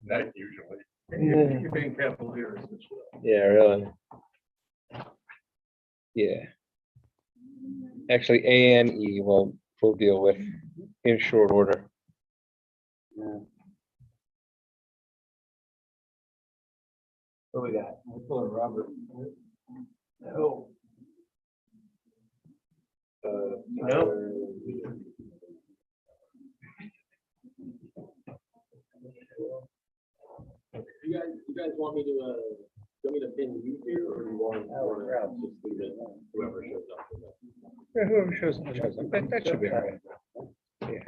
That usually. Yeah. You're being careful here. Yeah, really. Yeah. Actually, A and E will deal with in short order. Yeah. What we got? We'll pull a Robert. Oh. No. You guys want me to pin you here, or do you want to just leave it whoever shows up? Yeah, whoever shows up, shows up. That should be all right. Yeah.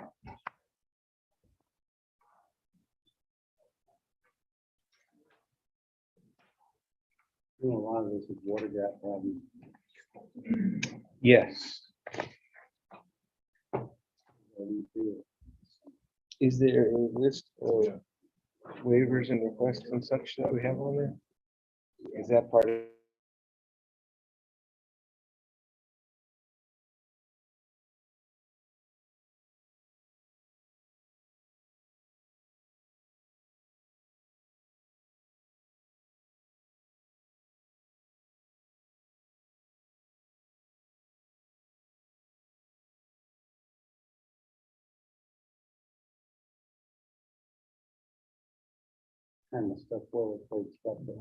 You know, a lot of this is water gap problem. Yes. Is there a list of waivers and requests and such that we have on there? Is that part of? Kind of stuff forward, for stuff that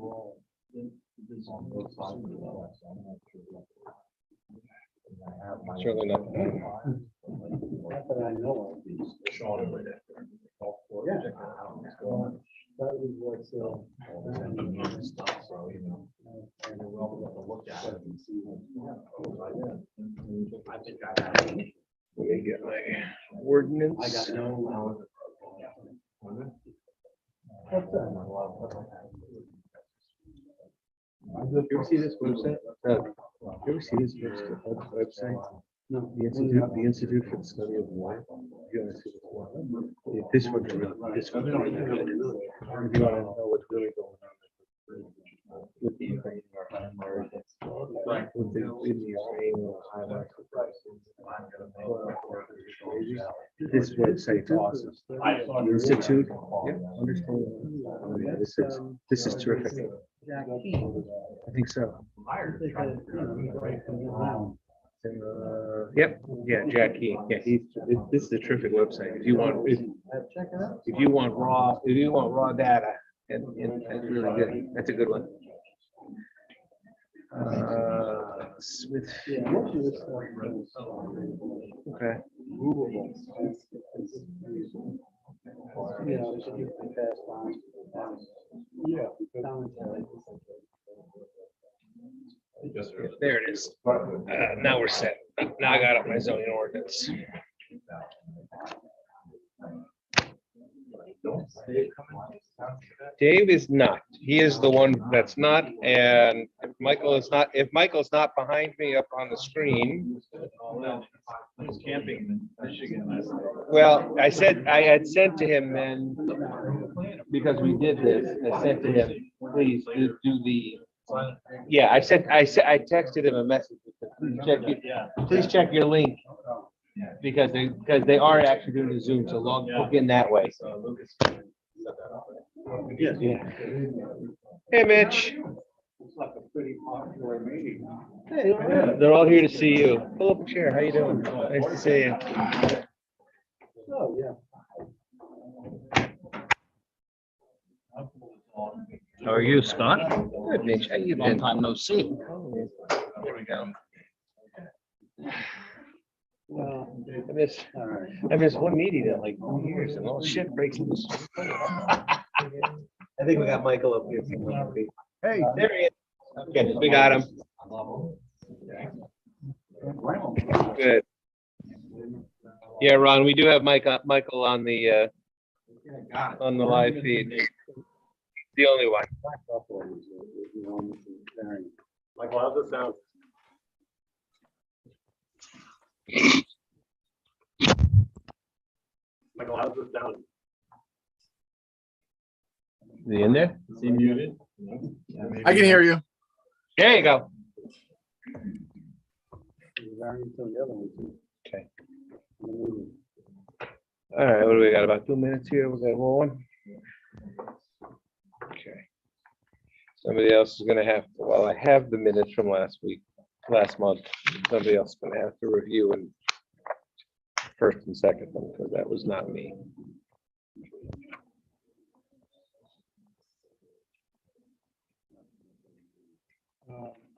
Certainly not. not that I know of. Yeah. That was what's, Let me get my ordinance. I got no. You ever see this website? You ever see this website? No. The Institute for the Study of Water. You wanna see this? Yeah, this one's really good. If you wanna know what's really going on with the Ukraine or with the Ukraine highlights. This website's awesome. The Institute. Yeah, understand. Yeah, this is terrific. I think so. Yep, yeah, Jack Key. Yeah, this is a terrific website. If you want, if you want raw data, and that's really good. That's a good one. Smithfield. Okay. There it is. Now we're set. Now I got up my zoning ordinance. Dave is not. He is the one that's not, and if Michael's not behind me up on the screen. I was camping in Michigan last night. Well, I had sent to him then, because we did this, I sent to him, please do the. Yeah, I texted him a message. Please check your link. Because they are actually doing the Zoom, so log in that way. Yeah. Hey, Mitch. It's like a pretty popular meeting. Hey, they're all here to see you. Pull up a chair. How you doing? Nice to see you. Oh, yeah. How are you, Scott? Good, Mitch. How you Long been? time no see. There we go. Well, I missed one meeting in like 2 years and all shit breaks loose. I think we got Michael up here. Hey. There he is. Okay, we got him. Good. Yeah, Ron, we do have Michael on the live feed. The only one. Michael, how's this sound? Michael, how's this sound? Is he in there? Is he muted? I can hear you. There you go. Okay. All right, what do we got? About 2 minutes here. We got rolling. Somebody else is gonna have, well, I have the minutes from last month. Somebody else is gonna have to review and first and second one, because that was not me.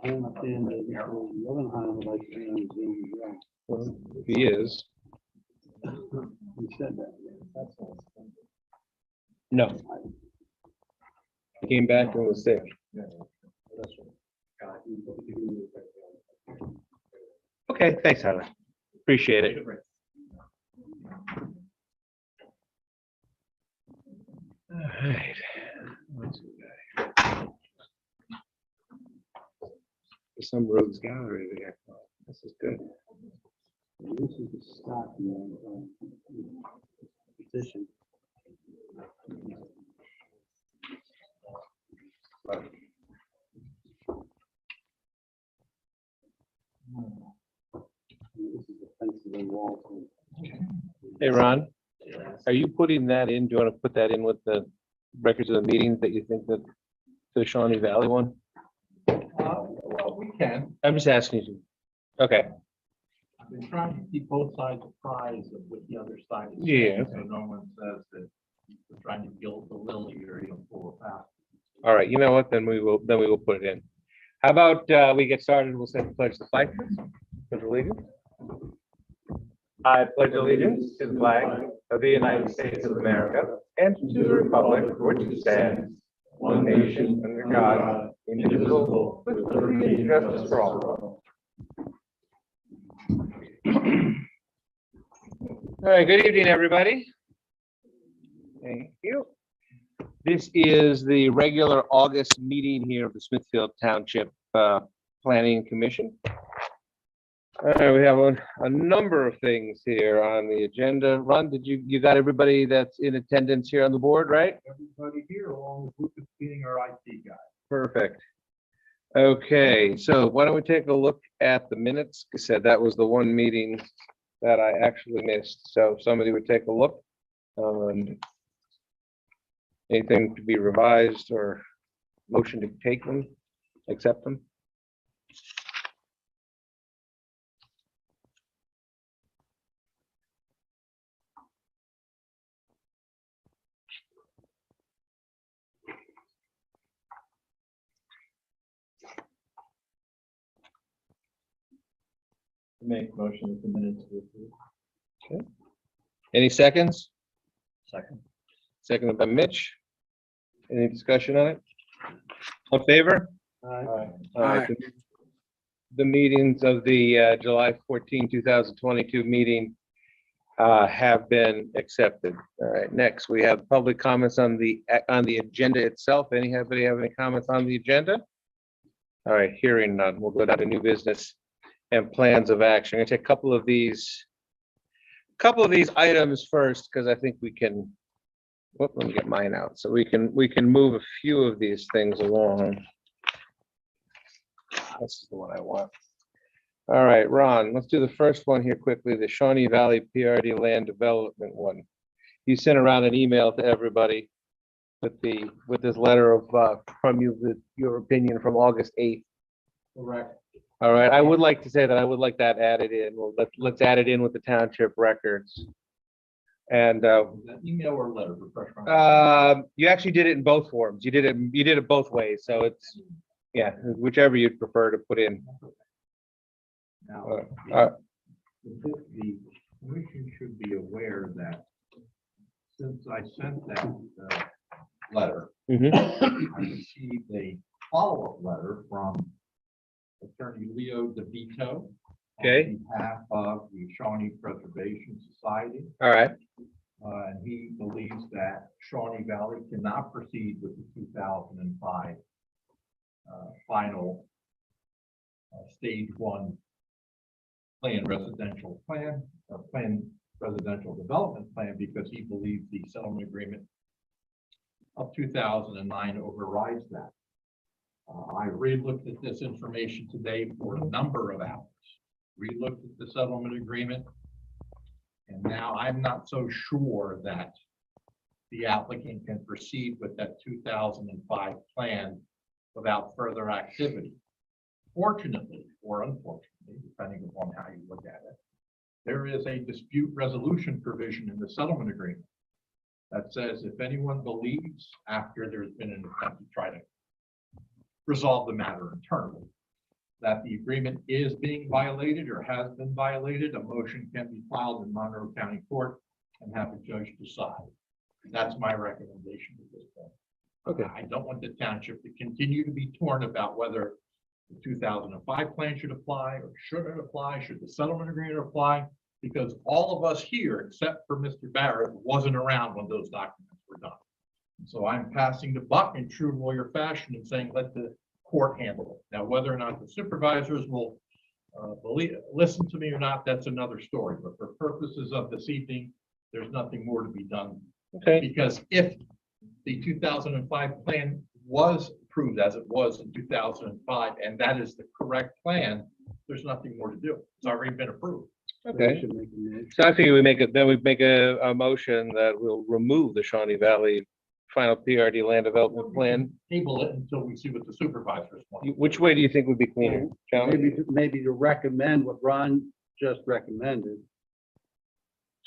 I don't understand that Mr. Levenheim would like to be on Zoom as well. Well, he is. He said that. No. He came back and was sick. Okay, thanks, Tyler. Appreciate it. All right. Some roads gallery there. This is good. This is the start, petition. This is the fences and walls. Hey, Ron, are you putting that in? Do you want to put that in with the records of the meetings that you think that the Shawnee Valley one? Well, we can. I'm just asking you. Okay, I've been trying to keep both sides apprised of what the other side is Yeah. saying, so no one says that we're trying to gild the lily or even pull a fast. all right. You know what? Then we will put it in. How about we get started? We'll say the pledge to the flag. Pledge allegiance. I pledge allegiance to the flag of the United States of America and to the republic for which it stands, one nation under God, indivisible, with liberty and justice for all. All right, good evening, everybody. Thank you. This is the regular August meeting here of the Smithfield Township Planning Commission. We have a number of things here on the agenda. Ron, you got everybody that's in attendance here on the board, right? Everybody here along with Lucas being our IT guy. Perfect. Okay, so why don't we take a look at the minutes? I said that was the one meeting that I actually missed. So if somebody would take a look. Anything to be revised or motion to take them, accept them? Make motion with the minutes to approve. Okay. Any seconds? Second. Seconded by Mitch. Any discussion on it? All in favor? Aye. All right. The meetings of the July 14, 2022 meeting have been accepted. All right, next we have public comments on the agenda itself. Anybody have any comments on the agenda? All right, hearing none, we'll go down to new business and plans of action. I'm gonna take a couple of these items first, because I think we can. Let me get mine out so we can move a few of these things along. This is the one I want. All right, Ron, let's do the first one here quickly, the Shawnee Valley PRD land development one. You sent around an email to everybody with this letter of from you, with your opinion from August 8th. Correct. All right, I would like to say that I would like that added in. Well, let's add it in with the township records. And Email or letter, refresh my. you actually did it in both forms. You did it both ways. So it's, yeah, whichever you'd prefer to put in. Now, uh, the commission should be aware that since I sent that letter, Mhm. I received a follow-up letter from Attorney Leo DeVito. Okay. On behalf of the Shawnee Preservation Society. All right. And he believes that Shawnee Valley cannot proceed with the 2005 final stage 1 planned residential plan, or planned residential development plan, because he believes the settlement agreement of 2009 overrides that. I re-looked at this information today for a number of hours, re-looked at the settlement agreement, and now I'm not so sure that the applicant can proceed with that 2005 plan without further activity. Fortunately, or unfortunately, depending upon how you look at it, there is a dispute resolution provision in the settlement agreement that says if anyone believes after there's been an attempt to try to resolve the matter internally, that the agreement is being violated or has been violated, a motion can be filed in Monroe County Court and have a judge decide. That's my recommendation at this point. Okay. I don't want the township to continue to be torn about whether the 2005 plan should apply or shouldn't apply, should the settlement agreement apply, because all of us here, except for Mr. Barrett, wasn't around when those documents were done. So I'm passing the buck in true lawyer fashion and saying, let the court handle it. Now, whether or not the supervisors will listen to me or not, that's another story. But for purposes of this evening, there's nothing more to be done. Okay. Because if the 2005 plan was approved as it was in 2005, and that is the correct plan, there's nothing more to do. It's already been approved. Okay. We should make a motion. So I figure we make it, then we make a motion that will remove the Shawnee Valley final PRD land development plan. Table it until we see what the supervisors want. Which way do you think would be cleaner? John? Maybe to recommend what Ron just recommended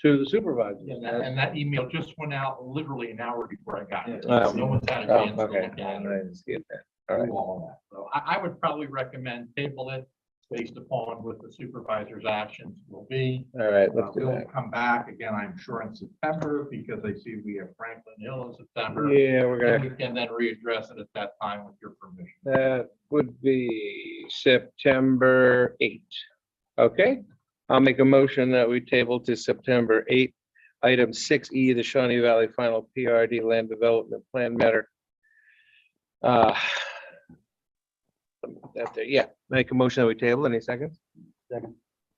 to the supervisors. And that email just went out literally an hour before I got it. Oh. No one's had a Oh, chance to okay. look at it. I didn't see it then. Do All right. all of that. So I would probably recommend table it based upon what the supervisor's actions will be. All right, let's do We'll that. come back again, I'm sure in September, because I see we have Franklin Hill in September. Yeah, we're And gonna, we can then readdress it at that time with your permission. that would be September 8th. Okay, I'll make a motion that we table to September 8th. Item 6E, the Shawnee Valley final PRD land development plan matter. That there, yeah, make a motion that we table. Any seconds? Second.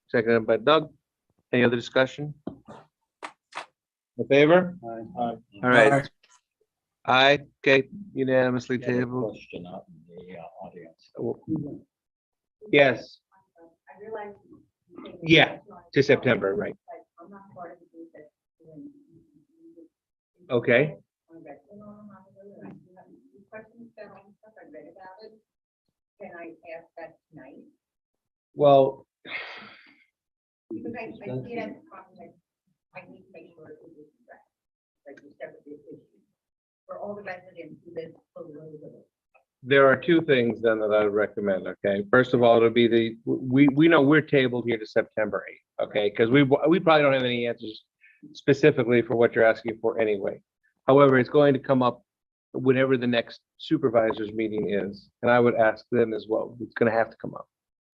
Seconded by Doug. Any other discussion? In favor? Aye. All right. Aye, okay, unanimously Yeah, the tabled. question out in the audience. Yes, I realize. Yeah, to September, right. I'm not part of the group that's doing. Okay. Questions that on stuff I read about it. Can I ask that tonight? well, Because I see it as a problem, I need to make sure it is correct. Like you said, this issue. For all the residents who live close to the village. there are two things then that I would recommend, okay? First of all, it'll be we know we're tabled here to September 8th, okay? Because we probably don't have any answers specifically for what you're asking for anyway. However, it's going to come up whenever the next supervisors meeting is, and I would ask them as well. It's gonna have to come up.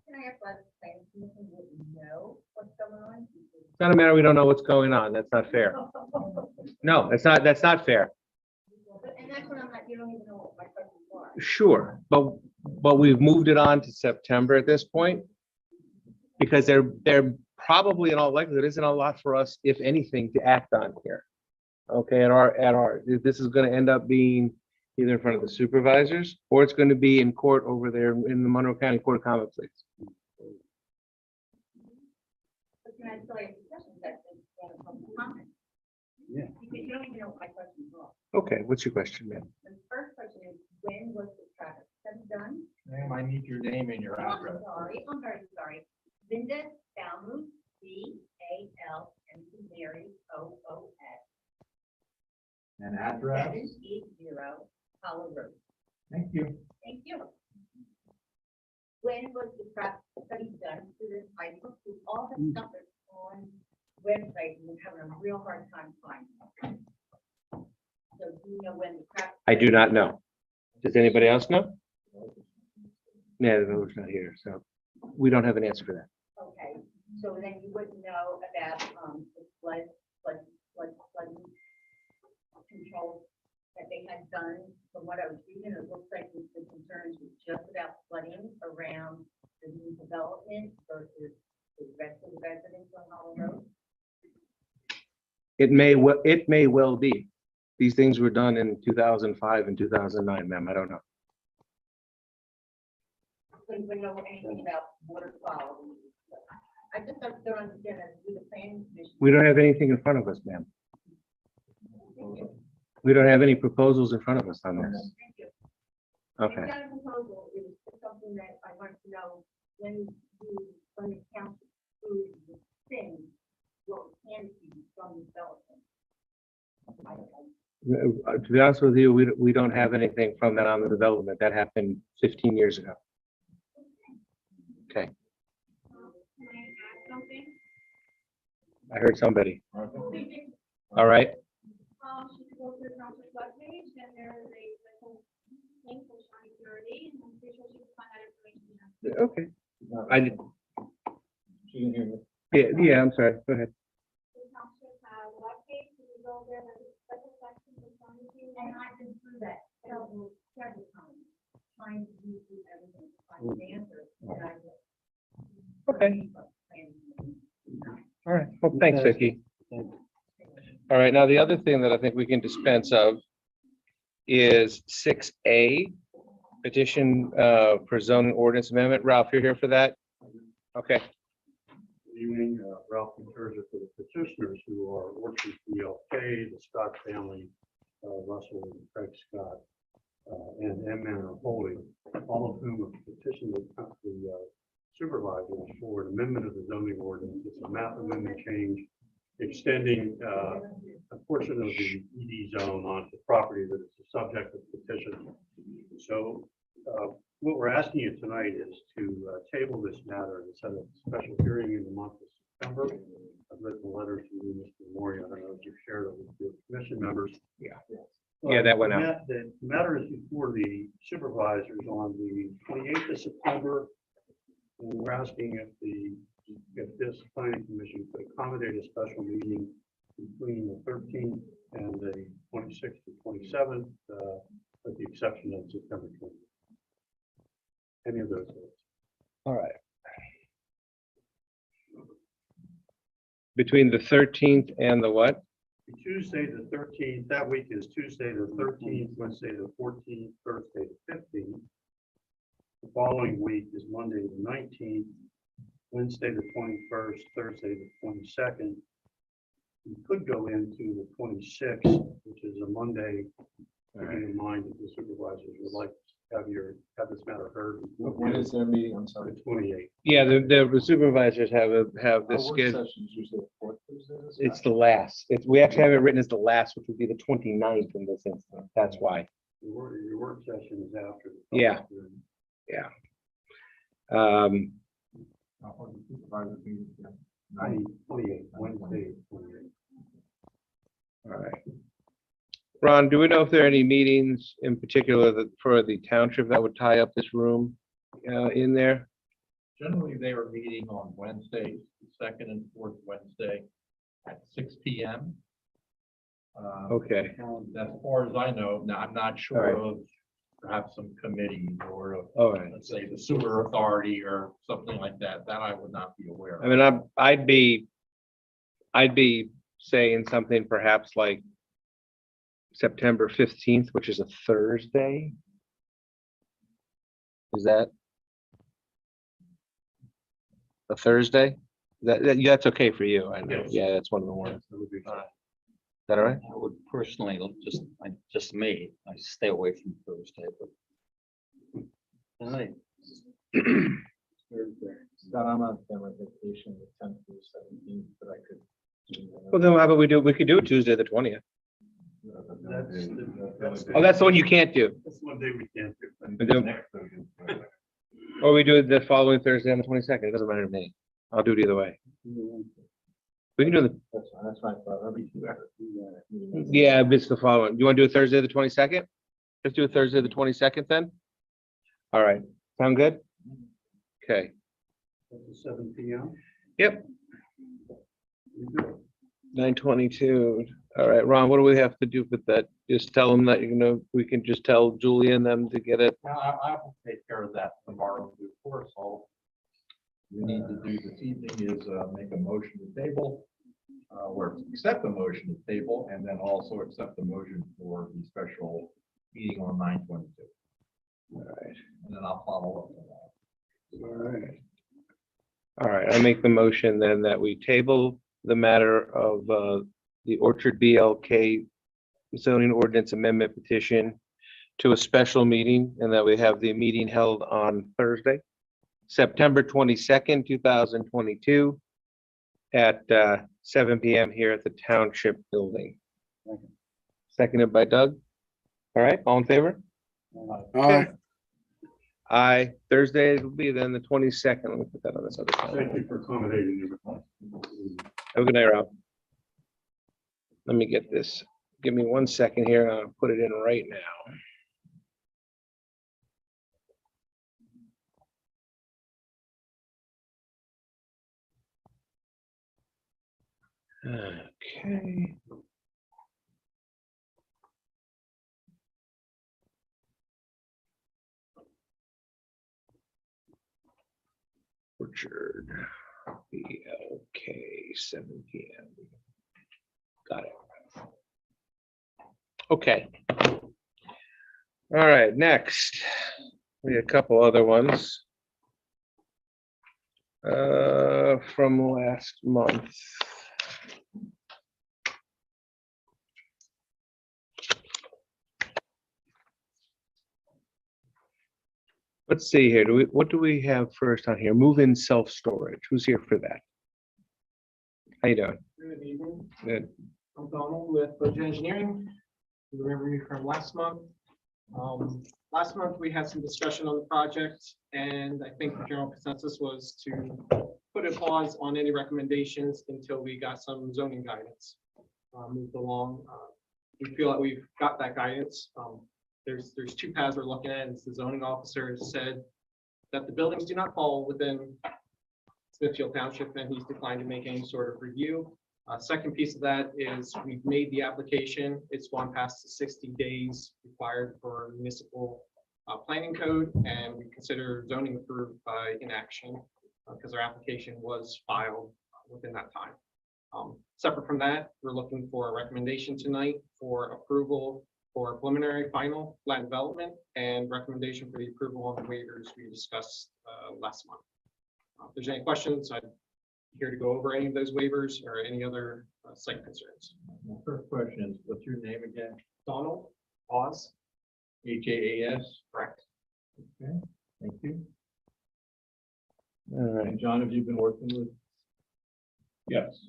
Can I ask why the planning commission wouldn't know what's going on? It's not a matter we don't know what's going on. That's not fair. No, that's not fair. And that's what I'm like, you don't even know what my questions are. Sure, but we've moved it on to September at this point. Because there probably in all likelihood isn't a lot for us, if anything, to act on here. Okay, this is gonna end up being either in front of the supervisors, or it's gonna be in court over there in the Monroe County Court of Common Pleas. But can I still ask you questions that want to come to comment? Yeah. Because you don't even know what my questions are. Okay, what's your question, ma'am? The first question is, when was the traffic study done? Ma'am, I need your name and your Oh, address. I'm very sorry. Linda Balmus, Mary, OOS, And address. 780 Hollow Road. Thank you. Thank you. When was the traffic study done? So that I looked through all the stuff that's on website and was having a real hard time finding. So do you know when the traffic? I do not know. Does anybody else know? Yeah, the vote's not here, so we don't have an answer for that. Okay, so then you wouldn't know about, the flood control that they had done. From what I was reading, it looks like the concerns was just about flooding around the new development versus the rest of the residents on Hollow Road. It may well be. These things were done in 2005 and 2009, ma'am. I don't know. So you wouldn't know anything about water quality. I just don't understand that with the planning commission. We don't have anything in front of us, ma'am. We don't have any proposals in front of us on this. Thank you. Okay. I've got a proposal, it was something that I wanted to know, when the council approved the thing, what can be from the development? To be honest with you, we don't have anything from that on the development. That happened 15 years ago. Okay, Can I add something? I heard somebody. All right. She can go to the township webpage and there is a little link for Shiny Security and I'm pretty sure she can find that information. Okay. I did. She didn't hear me. Yeah, I'm sorry. Go ahead. The township has a webpage, you can go there, there's a special section for Shiny Security. And I've been through that several times, trying to do everything, to find an answer. and I just- Okay. All right. Well, thanks, Vicky. All right. Now, the other thing that I think we can dispense of is 6A, petition for zoning ordinance amendment. Ralph, you're here for that? Okay. Good evening, Ralph Contursi for the petitioners who are Orchard BLK, the Scott family, Russell and Craig Scott, and M. Manor Holding, all of whom have petitioned the supervisors for an amendment of the zoning ordinance. It's a map amendment change extending a portion of the ED zone onto property that is the subject of the petition. So what we're asking you tonight is to table this matter and set a special hearing in the month of September. I've written a letter to you, Mr. Maury. I don't know if you've shared it with your commission members. Yeah, that went out. The matter is before the supervisors on the 28th of September. And we're asking if this planning commission could accommodate a special meeting between the 13th and the 26th to 27th, with the exception of September 20th. Any of those days. All right. Between the 13th and the what? Tuesday, the 13th, that week is Tuesday, the 13th, Wednesday, the 14th, Thursday, the 15th. The following week is Monday, the 19th, Wednesday, the 21st, Thursday, the 22nd. You could go into the 26th, which is a Monday, keeping in mind that the supervisors would like to have this matter heard. When is their meeting? I'm sorry. The 28th. Yeah, the supervisors have this Our work schedule. session's usually the fourth Tuesday. It's the last. We actually have it written as the last, which would be the 29th in this instance. That's why. Your work session is after. the Yeah. public hearing. Yeah. 28th, Wednesday, 28th. All right. Ron, do we know if there are any meetings in particular that for the township that would tie up this room in there? Generally, they are meeting on Wednesdays, the second and fourth Wednesday at 6 p.m. Okay. As far as I know, now I'm not sure of perhaps some committees or of, All right. let's say, the sewer authority or something like that. That I would not be aware I of. mean, I'd be saying something perhaps like September 15th, which is a Thursday. Is that a Thursday? That's okay for you, I know. Yes. Yeah, that's one of the ones. That would be fine. Is that all right? I would personally, just me, I stay away from Thursday, but. All right. Scott, I'm on family vacation the 10th through 17th, but I could. Well, then how about we could do it Tuesday, the 20th. Oh, that's the one you can't do. That's one day we can't do. We do- Or we do it the following Thursday on the 22nd. It doesn't matter to me. I'll do it either way. We can do the, That's fine, that's my thought. yeah, it's the following. You want to do it Thursday, the 22nd? Let's do it Thursday, the 22nd then? All right. Sound good? Okay. That's at 7 p.m. Yep. We do it. 9:22. All right, Ron, what do we have to do with that? Just tell them that, we can just tell Julie and them to get it. Now, I will take care of that tomorrow. Of course, all we need to do this evening is make a motion to table, or accept the motion to table, and then also accept the motion for the special meeting on 9/22. All right. And then I'll follow up on that. All right. All right, I make the motion then that we table the matter of the Orchard BLK zoning ordinance amendment petition to a special meeting and that we have the meeting held on Thursday, September 22nd, 2022 at 7 PM here at the Township Building. Seconded by Doug. All right, all in favor? Aye. Thursday it'll be then the 22nd. Let me put that on this other Thank calendar. you for accommodating me. Have a good night, Rob. Let me get this. Give me 1 second here. I'll put it in right now. Okay. Orchard, BLK, 7 PM. Got it. Okay. All right, next, we had a couple other ones. From last month. Let's see here. What do we have first on here? Move-in self-storage. Who's here for that? How you doing? Good evening. Good. I'm Donald with Budget Engineering. You remember me from last month. Last month, we had some discussion on the project, and I think the general consensus was to put a pause on any recommendations until we got some zoning guidance moved along. We feel that we've got that guidance. There's two paths we're looking at. As the zoning officer has said that the buildings do not fall within Smithfield Township, and he's declined to make any sort of review. Second piece of that is we've made the application. It's gone past the 60 days required for municipal planning code, and we consider zoning approved by inaction because our application was filed within that time. Separate from that, we're looking for a recommendation tonight for approval for preliminary final land development and recommendation for the approval of the waivers we discussed last month. If there's any questions, I'm here to go over any of those waivers or any other site concerns. My first question is, what's your name again? Donald, Oz, HAAS? correct. Okay, thank you. All right. And John, have you been working with? Yes.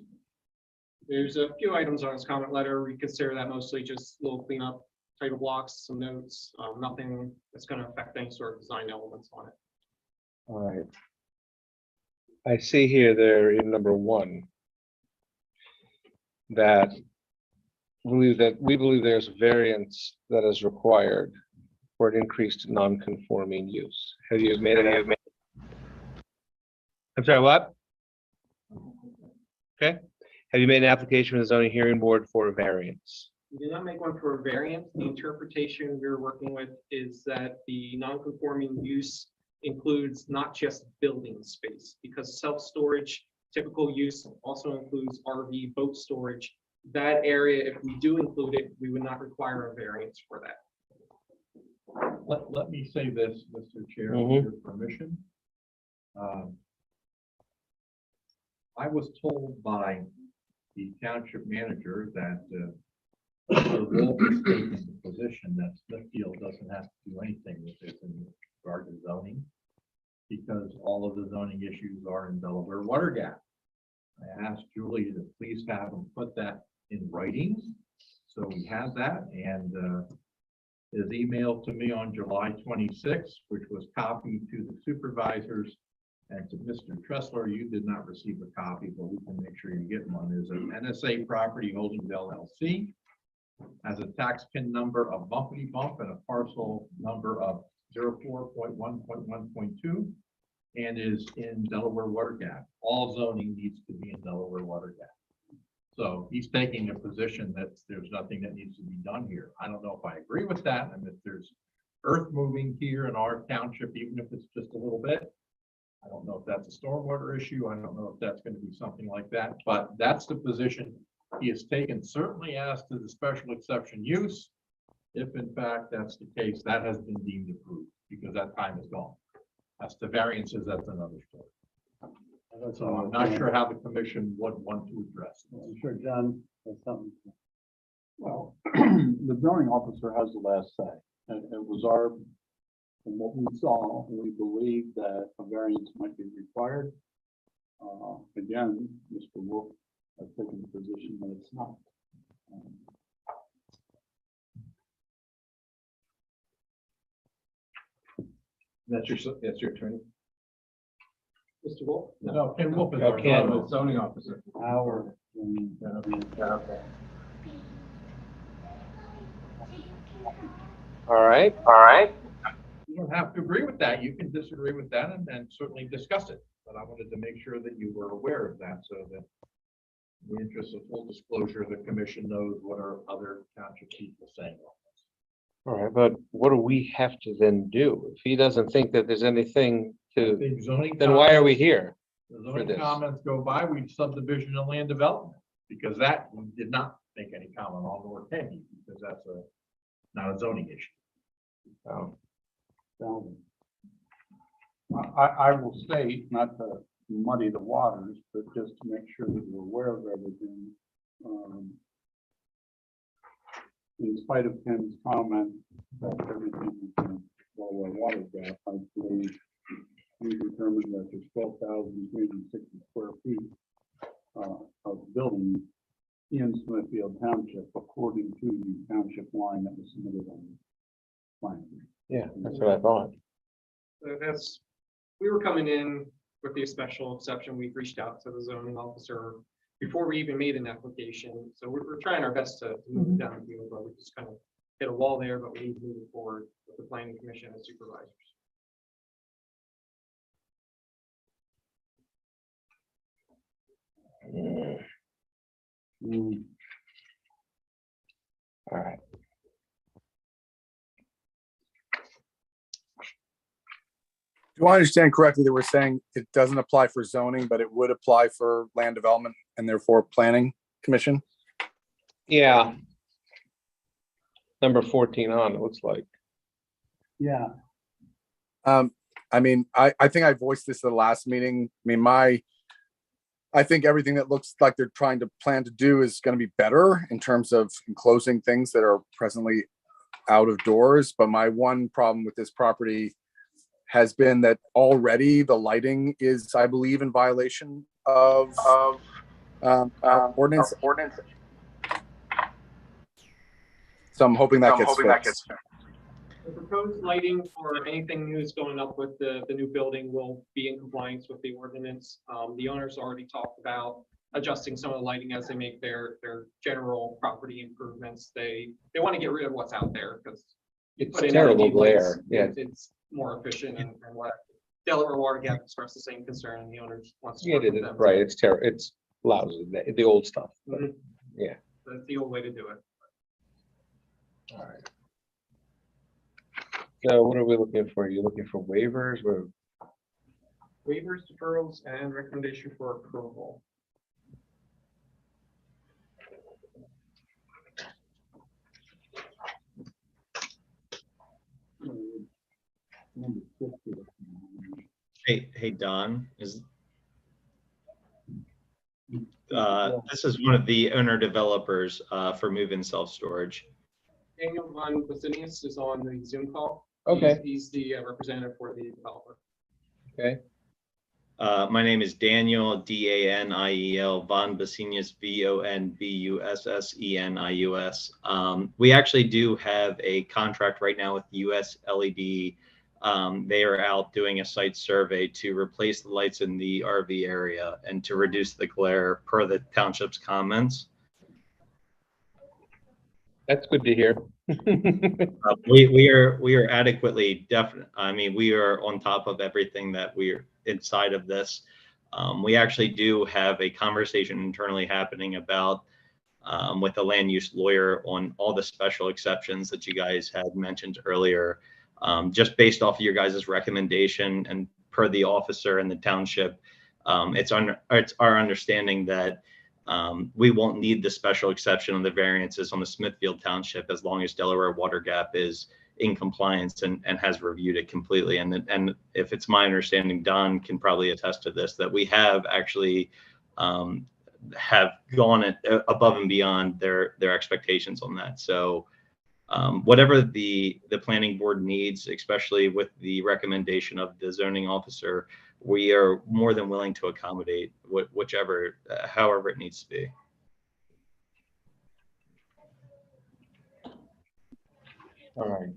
There's a few items on his comment letter. We consider that mostly just little cleanup, title blocks, some notes, nothing that's going to affect any sort of design elements on it. All right. I see here there in number 1 that we believe there's variance that is required for an increased non-conforming use. Have you made it? I'm sorry, what? Okay. Have you made an application with the zoning hearing board for a variance? We did not make one for a variance. The interpretation we're working with is that the non-conforming use includes not just building space, because self-storage typical use also includes RV boat storage. That area, if we do include it, we would not require a variance for that. Let me say this, Mr. Chair, with Mhm. your permission. I was told by the township manager that Mr. Wolf is taking the position that Smithfield doesn't have to do anything with this in regard to zoning, because all of the zoning issues are in Delaware water gap. I asked Julie to please have him put that in writing, so we have that, and his email to me on July 26th, which was copied to the supervisors and to Mr. Tressler. You did not receive a copy, but we can make sure you get one. Is an NSA Property Holdings LLC, has a tax pin number of bumpity bump and a parcel number of 04.1.1.2, and is in Delaware water gap. All zoning needs to be in Delaware water gap. So he's taking a position that there's nothing that needs to be done here. I don't know if I agree with that, and if there's earth moving here in our township, even if it's just a little bit. I don't know if that's a stormwater issue. I don't know if that's going to be something like that, but that's the position he has taken, certainly as to the special exception use. If in fact that's the case, that has been deemed approved, because that time is gone. As to variances, that's another story. So I'm not sure how the commission would want to address it. I'm sure John has something. Well, the zoning officer has the last say. And it was our, from what we saw, we believe that a variance might be required. Again, Mr. Wolf has taken the position that it's not. That's your attorney? Mr. Wolf? No, Ken Wolf is No, our Ken. zoning officer. Our, All right. You don't have to agree with that. You can disagree with that and certainly discuss it. But I wanted to make sure that you were aware of that so that in the interest of full disclosure, the commission knows what our other township people saying. All right, but what do we have to then do? If he doesn't think that there's anything I to, think zoning. then why are we here? The for zoning this? comments go by, we subdivision and land development, because that we did not make any comment on, nor can you, because that's not a zoning issue. Oh, I will state, not to muddy the waters, but just to make sure that you're aware of everything. In spite of Ken's comment that everything is in well water gap, I believe we determined that there's 12,360 square feet of building in Smithfield Township according to the township line that was submitted on the plan. yeah, that's what I thought. We were coming in with the special exception. We've reached out to the zoning officer before we even made an application. So we're trying our best to move it down the field, but we just kind of hit a wall there, but we need to move forward with the planning commission and supervisors. All right. Do I understand correctly that we're saying it doesn't apply for zoning, but it would apply for land development and therefore planning commission? Yeah. Number 14 on, it looks like. Yeah. I mean, I think I voiced this at the last meeting. I mean, I think everything that looks like they're trying to plan to do is going to be better in terms of enclosing things that are presently out of doors. But my one problem with this property has been that already the lighting is, I believe, in violation of ordinance. So I'm hoping that gets fixed. The proposed lighting for anything new is going up with the new building will be in compliance with the ordinance. The owners already talked about adjusting some of the lighting as they make their general property improvements. They want to get rid of what's out there because It's terrible glare. Yeah. It's more efficient and what Delaware Water Gap expressed the same concern and the owners wants to Yeah, work it with is, them. right. It's terrible. It's lousy, the old stuff. But, Mhm. yeah. That's the old way to do it. All right. So what are we looking for? You're looking for waivers? Waivers, deferrals, and recommendation for approval. Hey, Don, this is one of the owner developers for move-in self-storage. Daniel Von Basinius is on the Zoom call. Okay. He's the representative for the developer. Okay. My name is Daniel, Daniel, Von Basinius, Vonbussenius. We actually do have a contract right now with US LED. They are out doing a site survey to replace the lights in the RV area and to reduce the glare per the township's comments. That's good to hear. We are adequately definite. I mean, we are on top of everything that we're inside of this. We actually do have a conversation internally happening about with the land use lawyer on all the special exceptions that you guys had mentioned earlier. Just based off of your guys' recommendation and per the officer and the township, it's our understanding that we won't need the special exception on the variances on the Smithfield Township as long as Delaware Water Gap is in compliance and has reviewed it completely. And if it's my understanding, Don can probably attest to this, that we have actually have gone above and beyond their expectations on that. So Whatever the planning board needs, especially with the recommendation of the zoning officer, we are more than willing to accommodate whichever, however it needs to be. All right.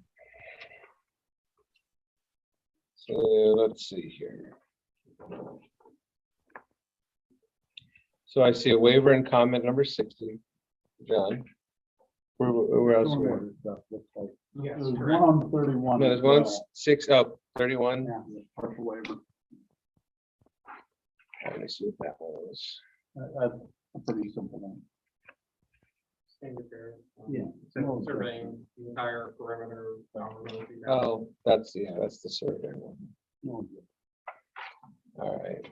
So let's see here. So I see a waiver and comment number 60. John. Where else? Yes, There's one correct. on 31. No, there's as one well. 31. Yeah, there's partial waiver. Let me see what that one was. That's a pretty simple one. Standard there. Yeah. So surveying the entire perimeter. Oh, that's the survey one. No. All right.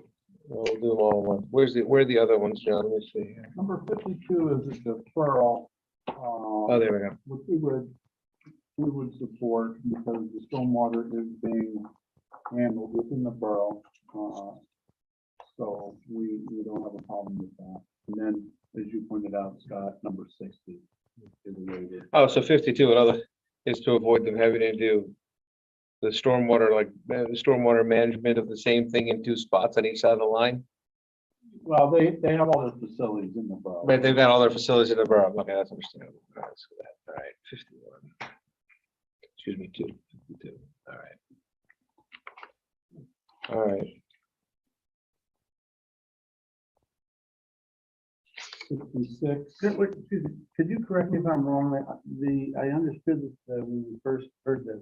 We'll do them all in one. Where are the other ones, John? Let me see here. Number 52 is a deferral. Oh, there we go. Which we would support because the stormwater is being handled within the borough. So we don't have a problem with that. And then, as you pointed out, Scott, number 60 is a waiver. Oh, so 52, another is to avoid them having to do the stormwater, like the stormwater management of the same thing in two spots on each side of the line. Well, they have all their facilities in the borough. Right, they've got all their facilities in the borough. Okay, that's understandable. All right, so that, all right, 51. Excuse me, 52. All right. All right. 66. Could you correct me if I'm wrong? I understood that when we first heard this,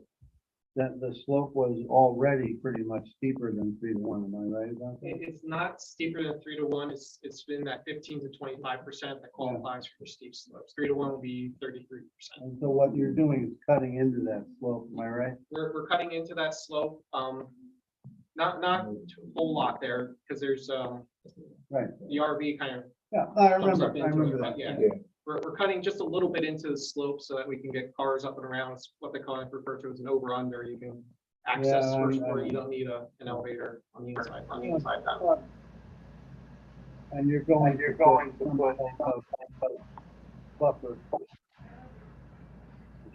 that the slope was already pretty much steeper than 3 to 1. Am I right about that? It's not steeper than 3 to 1. It's been that 15 to 25% that qualifies for steep slopes. 3 to 1 will be 33%. And so what you're doing is cutting into that slope. Am I right? We're cutting into that slope. Not a whole lot there because there's Right. the RV kind of Yeah, I comes remember. up I into remember it, that. but yeah. Yeah. We're cutting just a little bit into the slope so that we can get cars up and around. It's what they refer to as an over under. You can access Yeah, first I floor. You know. don't need an elevator on the inside. And you're going to put buffer. I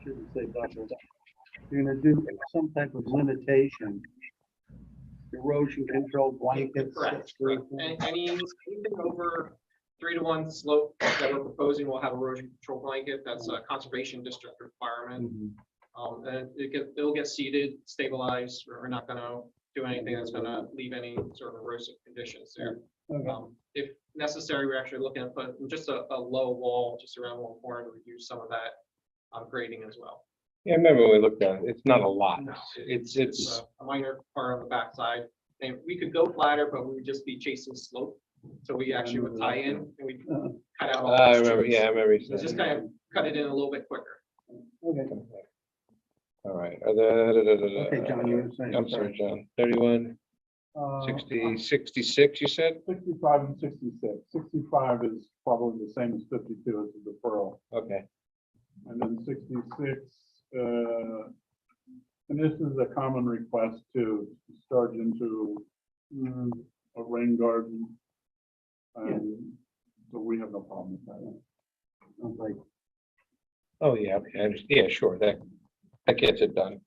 shouldn't say buffer. You're gonna do some type of limitation. Erosion control blankets. Correct. Anything over 3 to 1 slope that we're proposing will have erosion control blanket. That's a conservation district requirement. Mhm. And it'll get seeded, stabilized. We're not gonna do anything that's gonna leave any sort of erosive conditions there. Okay. If necessary, we're actually looking at put just a low wall just around one corner to reduce some of that grading as well. Yeah, I remember when we looked at it. It's not a lot. It's A minor part on the backside. And we could go flatter, but we would just be chasing slope. So we actually would tie in and we cut out all. I those remember. trees. Yeah, I remember. you So saying just that. kind of cut it in a little bit quicker. Okay. All right. Okay, John, you were saying. I'm sorry, John. 31, 60, 66, you said? 65 and 66. 65 is probably the same as 52 as the deferral. Okay. And then 66, and this is a common request to start into a rain garden. So we have no problem with that. Sounds like Oh, yeah. Okay. I understand. Yeah, sure. That gets it done.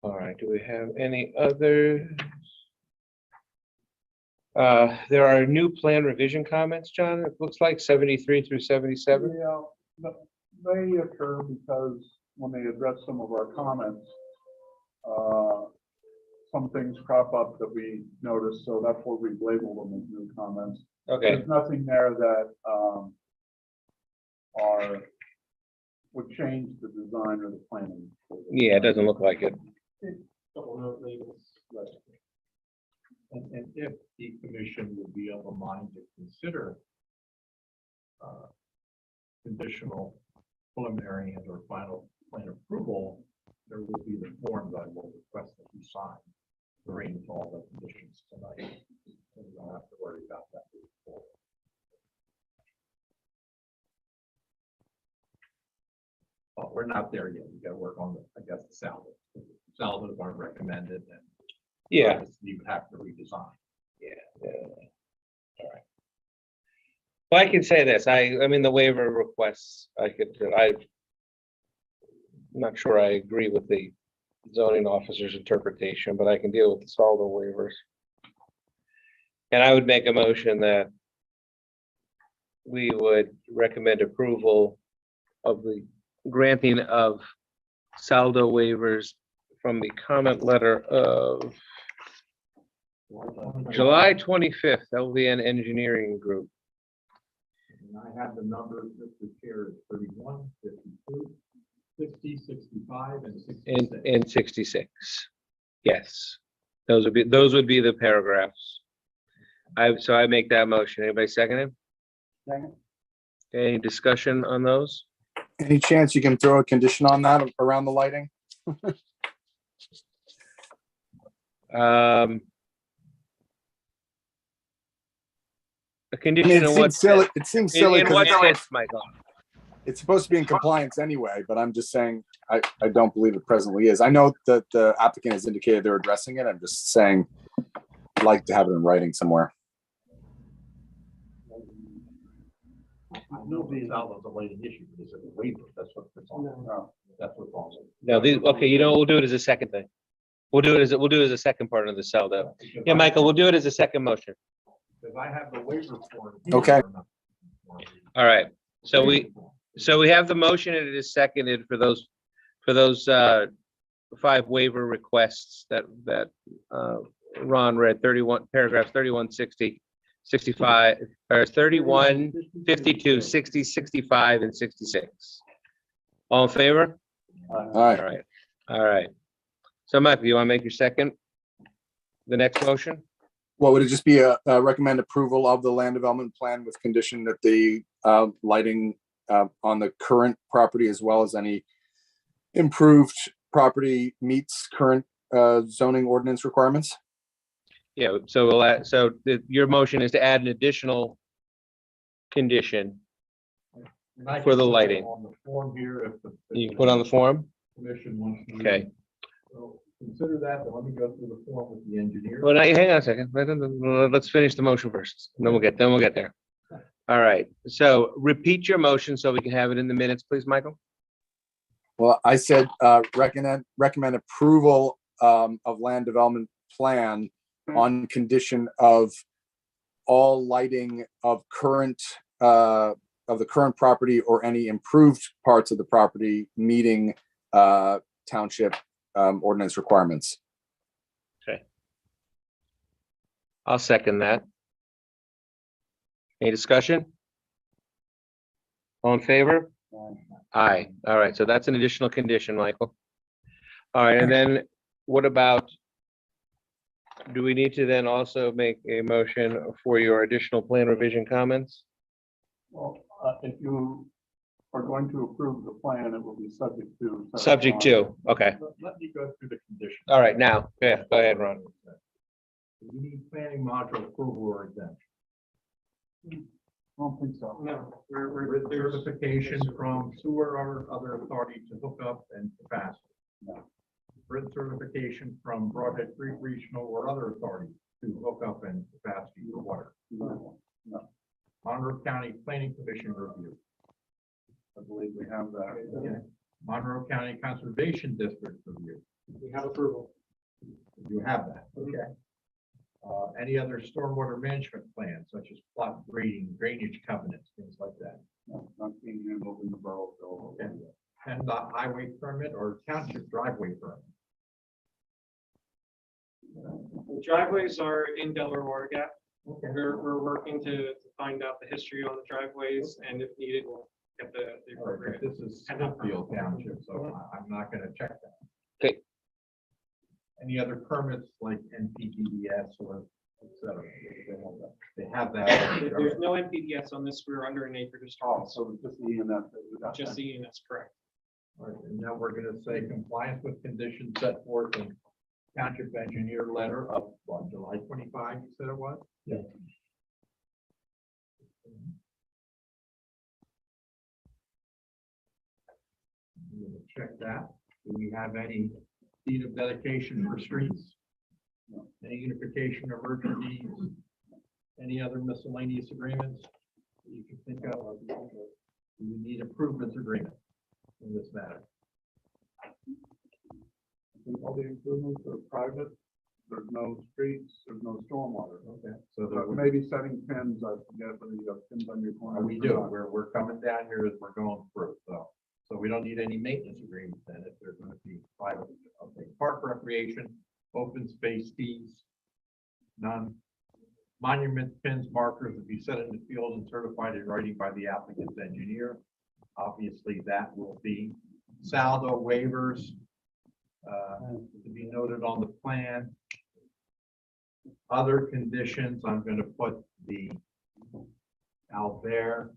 All right. Do we have any other? There are new plan revision comments, John. It looks like 73 through 77. Yeah, but they occur because when they address some of our comments, some things crop up that we notice, so that's what we've labeled them as new comments. Okay. There's nothing there that would change the design or the planning. Yeah, it doesn't look like it. Couple note labels. And if the commission would be of a mind to consider conditional, preliminary and or final plan approval, there will be the form that I will request that you sign to arrange all the conditions tonight. So you don't have to worry about that moving forward. Well, we're not there yet. We gotta work on the, I guess, the salvos. Salvos aren't recommended and Yeah. you would have to redesign. Yeah. All right. Well, I can say this. I mean, the waiver requests, not sure I agree with the zoning officer's interpretation, but I can deal with the saldo waivers. And I would make a motion that we would recommend approval of the granting of saldo waivers from the comment letter of July 25th, LVN Engineering Group. And I have the numbers, Mr. Chair, is 31, 52, 60, 65, and 66. And 66. Yes, those would be the paragraphs. So I make that motion. Anybody second it? Second. Any discussion on those? Any chance you can throw a condition on that around the lighting? A I condition mean, in what silly. It seems silly in what because sense, Michael? it's supposed to be in compliance anyway, but I'm just saying, I don't believe it presently is. I know that the applicant has indicated they're addressing it. I'm just saying, I'd like to have it in writing somewhere. I know the saldo's a lighting issue, but it's a waiver, that's what it's on. That's what's on. No, okay, you know, what, we'll do it as a second thing. We'll do it as a second part of the saldo. Yeah, Michael, we'll do it as a second motion. Because I have the waiver form. Okay. All right. So we have the motion and it is seconded for those 5 waiver requests that Ron read, 31 paragraphs, 31, 60, 65, or 31, 52, 60, 65, and 66. All in favor? All All right. right. All right. So Michael, you want to make your second? The next motion? What would it just be a recommend approval of the land development plan with condition that the lighting on the current property as well as any improved property meets current zoning ordinance requirements? Yeah, so we'll add, your motion is to add an additional condition. And I For can the put that lighting. On the form here, if the. You can put on the form? Commission wants to. Okay. So consider that, but let me go through the form with the engineer. Well, now, hang on a second. Let's finish the motion first. Then we'll get there. All right. So repeat your motion so we can have it in the minutes, please, Michael. Well, I said recommend approval of land development plan on condition of all lighting of the current property or any improved parts of the property meeting township ordinance requirements. Okay. I'll second that. Any discussion? All in favor? Aye. All right. So that's an additional condition, Michael. All right. And then what about, do we need to then also make a motion for your additional plan revision comments? Well, if you are going to approve the plan, it will be subject to. Subject to, okay. Let me go through the conditions. All right, now, yeah, go ahead, Ron. We need planning module approval or exemption. I don't think so. No, Written certification from sewer or other authority to hook up and capacity. Written certification from Broadhead Creek Regional or other authority to hook up and capacity for water. No. Monroe County Planning Commission review. I believe we have that. Monroe County Conservation District review. we have approval. You have that, okay. Any other stormwater management plans such as plot grading, drainage covenants, things like that. No, not being handled in the borough. So, Okay. And the highway permit or township driveway permit. The driveways are in Delaware Gap. Okay. We're working to find out the history on the driveways, and if needed, we'll get the All right, appropriate. but this is Smithfield Township, so I'm not gonna check that. Okay. Any other permits like NPDES or et cetera? They have that. There's no NPDS on this, we're under an acre district. oh, so just the EMF that we got. Just the units, correct. All right, and now we're gonna say compliance with conditions set forth in township engineer letter of what, July 25, you said it was? Yeah. Check that. Do we have any deed of dedication for streets? Any unification of merger deeds? Any other miscellaneous agreements that you can think of? Do we need improvements agreement in this matter? all the improvements are private. There's no streets, there's no stormwater. Okay. So But maybe setting pins, I forget whether you have pins on your corner. we do, we're coming down here as we're going through, so we don't need any maintenance agreements then if they're gonna be private. Okay, park recreation, open space fees, none. Monument pins, markers would be set in the field and certified in writing by the applicant's engineer. Obviously, that will be saldo waivers, to be noted on the plan. Other conditions, I'm gonna put the Albert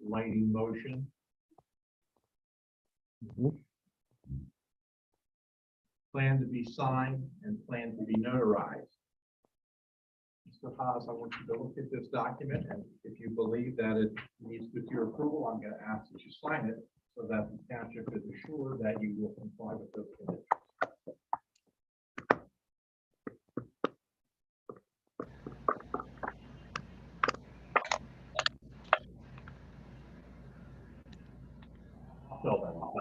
lighting motion. Plan to be signed and plan to be notarized. Mr. Haas, I want you to look at this document, and if you believe that it needs with your approval, I'm gonna ask that you sign it so that the township is assured that you will comply with those conditions. I'll fill that out.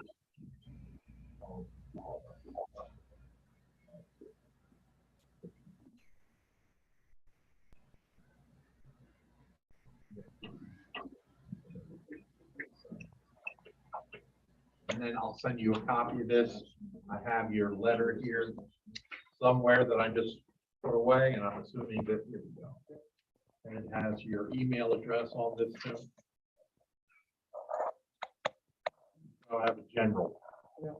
And then I'll send you a copy of this. I have your letter here somewhere that I just put away, and I'm assuming that, here we go. And it has your email address on this too. I have a general.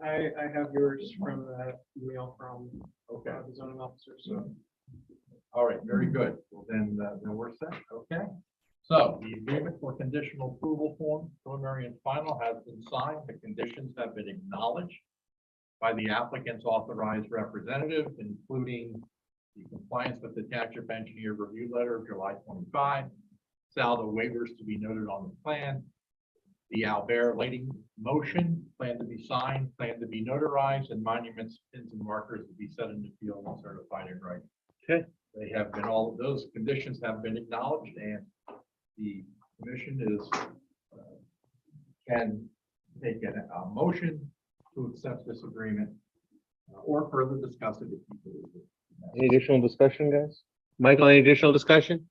I have yours from the email from Okay. the zoning officer, so. All right, very good. Well, then we're set, okay? So the agreement for conditional approval form, preliminary and final, has been signed. The conditions have been acknowledged by the applicant's authorized representative, including the compliance with the township engineer review letter of July 25, saldo waivers to be noted on the plan, the Albert lighting motion, plan to be signed, plan to be notarized, and monuments, pins, and markers to be set in the field and certified in writing. Okay. They have been, all of those conditions have been acknowledged, and the commission can take a motion to accept this agreement or further discuss it if you believe it. Any additional discussion, guys? Michael, any additional discussion?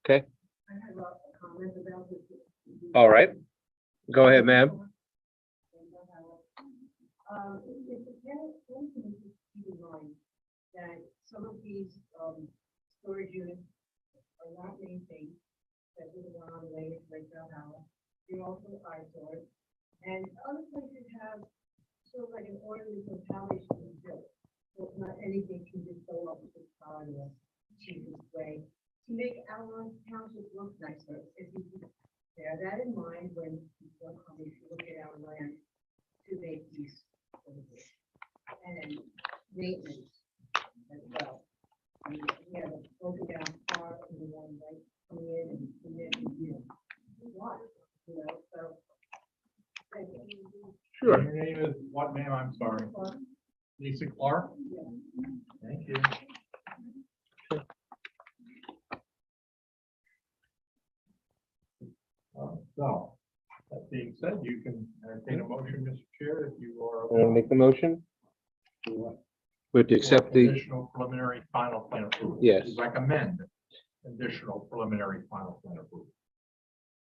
Okay, I have a comment about this. all right. Go ahead, ma'am. It's a tenant, keep in mind that some of these, storage units are not maintained, that we want on the way, like Valhalla. They're also eyesores. And other places have sort of like an ordinance of how they should be built. So it's not anything can just go up to the side or cheapest way. To make our township look nicer, if you can bear that in mind when you look at our land to make these and maintenance as well. And we have a broken down car and the one right coming in and then, you know, what, you know, so. thank you. Sure. Your name is what, ma'am? I'm sorry. Lisa Clark? Yeah. Thank you. So, that being said, you can entertain a motion, Mr. Chair, if you are. Want to make the motion? Would to accept the, Additional preliminary final plan approval. Yes. To recommend additional preliminary final plan approval.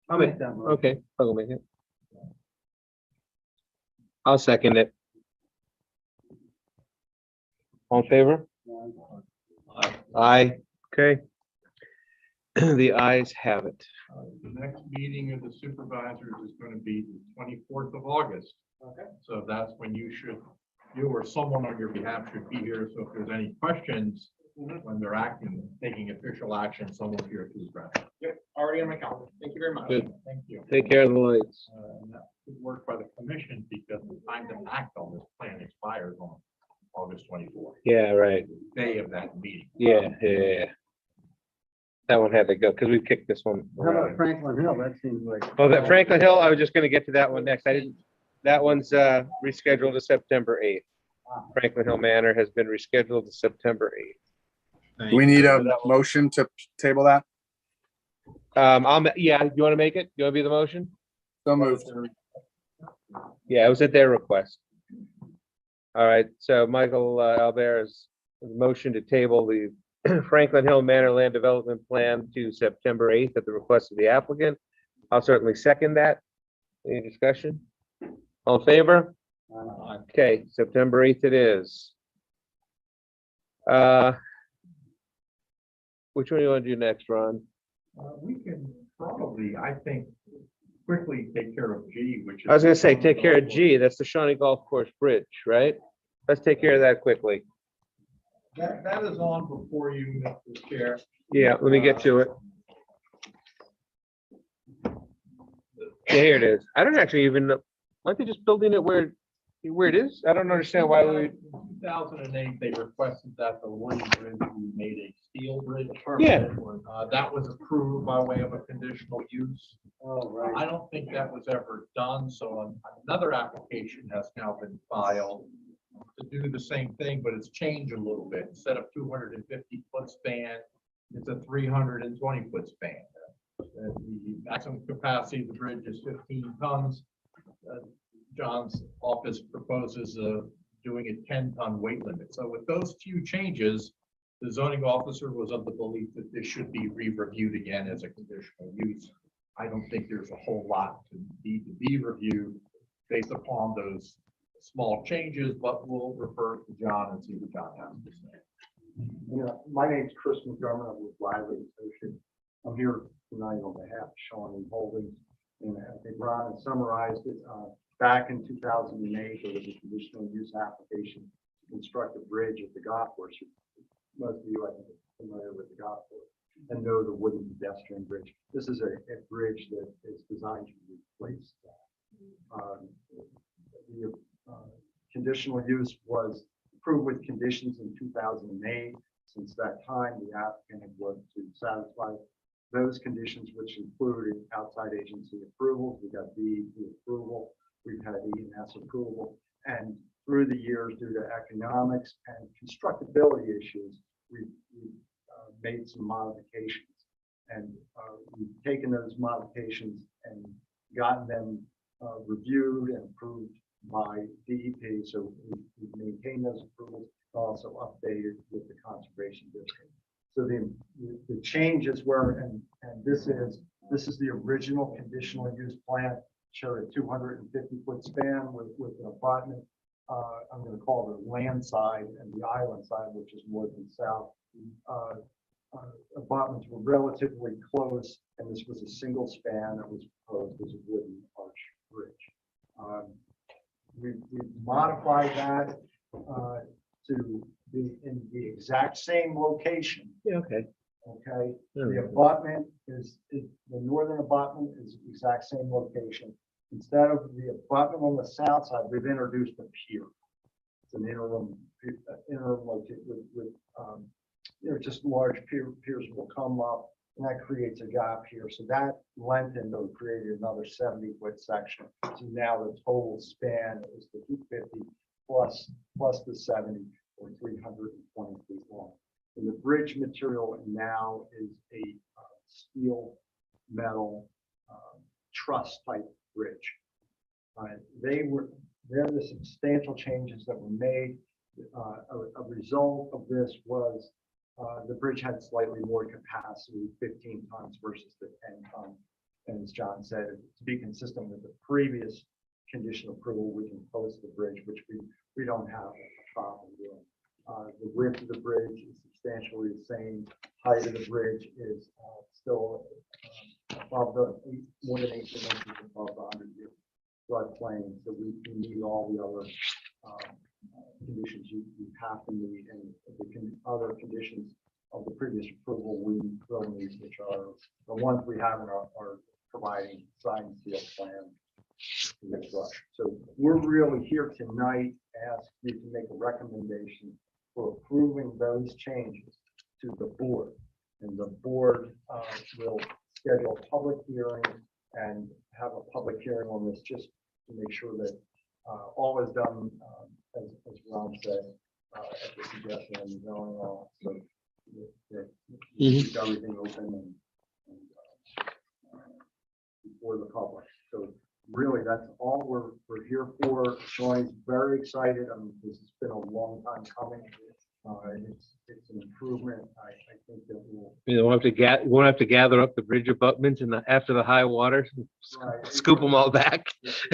I'll make that. Okay, I'll make it. I'll second it. All in favor? Aye. Okay. The ayes have it. The next meeting of the supervisors is going to be the 24th of August. Okay. So that's when you or someone on your behalf should be here. So if there's any questions when they're taking official action, someone's here to address. Yep, already on my calendar. Thank you very much. Good. Thank you. Take care of the lights. And that good work by the commission because the time to act on this plan expires on August 24th, Yeah, right. day of that meeting. Yeah. That one had to go because we kicked this one. How about Franklin Hill? That seems like. Oh, that Franklin Hill, I was just gonna get to that one next. I didn't, that one's rescheduled to September 8th. Franklin Hill Manor has been rescheduled to September 8th. Do we need a motion to table that? Yeah, you want to make it? You want to be the motion? So moved. Yeah, it was at their request. All right, so Michael Albert's motion to table the Franklin Hill Manor Land Development Plan to September 8th at the request of the applicant. I'll certainly second that. Any discussion? All in favor? Okay, September 8th it is. Which one do you want to do next, Ron? We can probably, I think, quickly take care of G, which is. I was gonna say, take care of G, that's the Shawnee Golf Course Bridge, right? Let's take care of that quickly. That is on before you, Mr. Chair. Yeah, let me get to it. Yeah, here it is. I don't actually even know, aren't they just building it where it is? I don't understand why we, In 2008, they requested that the William Bridge be made a steel bridge. Yeah. That was approved by way of a conditional use. Oh, right. I don't think that was ever done, so another application has now been filed to do the same thing, but it's changed a little bit. Instead of 250-foot span, it's a 320-foot span. The maximum capacity of the bridge is 15 tons. John's office proposes doing a 10-ton weight limit. So with those few changes, the zoning officer was of the belief that this should be re-reviewed again as a conditional use. I don't think there's a whole lot to need to be reviewed based upon those small changes, but we'll refer to John and see what John has to say. Yeah, my name's Chris McDermott. I'm with Riley Associates. I'm here tonight on behalf of Shawnee Holdings. And I think Ron has summarized it. Back in 2008, there was a conditional use application to construct a bridge at the golf course. Most of you, I think, are familiar with the golf course and know the wooden pedestrian bridge. This is a bridge that is designed to replace that. The conditional use was approved with conditions in 2008. Since that time, the applicant had worked to satisfy those conditions, which included outside agency approvals. We got DEP approval. We've had E&S approval. And through the years, due to economics and constructability issues, we've made some modifications. And we've taken those modifications and gotten them reviewed and approved by DEP. So we've maintained those approvals, also updated with the Conservation District. So the changes were, and this is the original conditional use plan, showed a 250-foot span with an abutment. I'm going to call it the land side and the island side, which is north and south. Abutments were relatively close, and this was a single span that was proposed as a wooden arch bridge. We've modified that to be in the exact same location. yeah, okay. Okay, There we the go. abutment is the northern abutment is the exact same location. Instead of the abutment on the south side, we've introduced a pier. It's an interim located with just large piers will come up, and that creates a gap here. So that lengthened or created another 70-foot section. So now the total span is the 250 plus the 70 or 320 feet long. And the bridge material now is a steel metal truss type bridge. There are the substantial changes that were made. A result of this was the bridge had slightly more capacity, 15 tons versus the 10 ton. And as John said, to be consistent with the previous condition approval, we can post the bridge, which we don't have a problem doing. The width of the bridge is substantially the same. Height of the bridge is still above more than 18 inches above the 100-year floodplain. So we meet all the other conditions you have to meet, and the other conditions of the previous approval we will meet, which are the ones we have in our providing sign seal plan. So we're really here tonight to ask you to make a recommendation for approving those changes to the board. And the board will schedule a public hearing and have a public hearing on this just to make sure that all is done as Ron said at the suggestion of the zoning law. So that keep everything open and before the public. So really, that's all we're here for. Sean's very excited. This has been a long time coming. It's an improvement. I think that will. You won't have to gather up the bridge abutments and after the high water, Right. scoop them all back. It's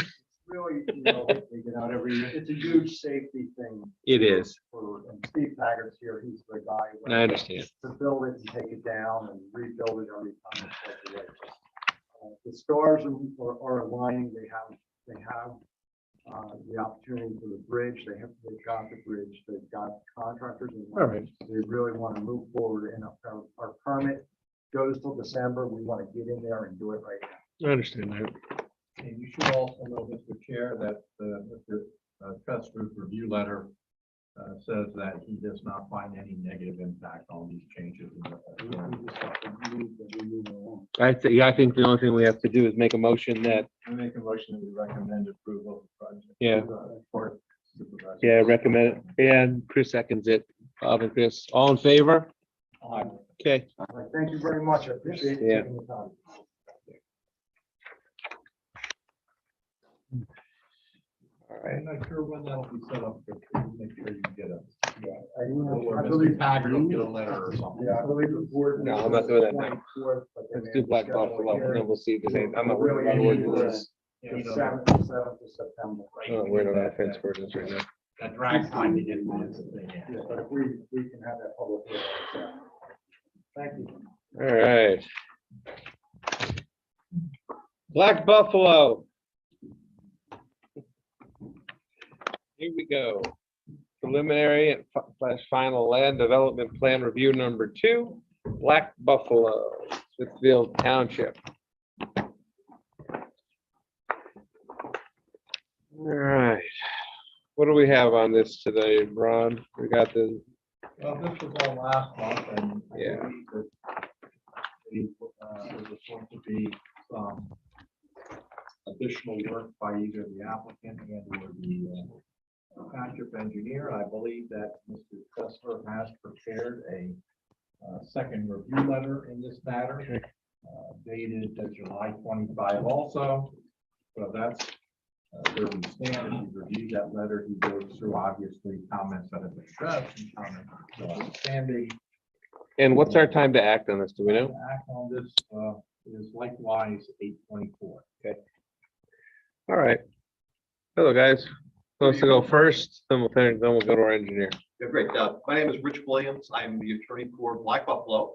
really, they get out every year. It's a huge safety thing. It is. And Steve Taggart's here. He's the guy. I understand. To build it and take it down and rebuild it every time. It's like the stars are aligning. They have the opportunity for the bridge. They've got the bridge. They've got contractors. All right. They really want to move forward, and our permit goes till December. We want to get in there and do it right now. I understand that. And you should also know, Mr. Chair, that Mr. Custer's review letter says that he does not find any negative impact on these changes. I think the only thing we have to do is make a motion that, I make a motion that we recommend approval of the project. yeah, For supervisor. yeah, recommend it. And Chris seconds it. Bob and Chris, all in favor? Aye. Okay. All right, thank you very much. I appreciate you Yeah. taking the time. All right. I'm not sure when that'll be set up, but make sure you get a. I Or believe Mr. Taggart will get a letter or something. Yeah, I believe the board. No, I'm not doing that now. 24th, but they Let's may do have Black scheduled Buffalo, here. and then we'll see if there's any, I'm not Really, worried about ordinance. The 7th of September. I'm not worried about offense ordinance right now. That drag time to get this thing in. Yeah, but if we can have that public hearing. so. Thank you. All right. Black Buffalo. Here we go. Preliminary and final land development plan review number 2, Black Buffalo, Smithfield Township. All right. What do we have on this today, Ron? We got the, Well, this was our last month and. I Yeah. believe that there was going to be some additional work by either the applicant and or the township engineer. I believe that Mr. Kessler has prepared a second review letter in this matter, dated July 25 also. So that's where we stand. He reviewed that letter. He goes through obviously comments that have been addressed and comments that are outstanding. and what's our time to act on this? Do we know? Act on this is likewise 8/24. All right. Hello, guys. Who wants to go first? Then we'll go to our engineer. Yeah, great. My name is Rich Williams. I'm the attorney for Black Buffalo.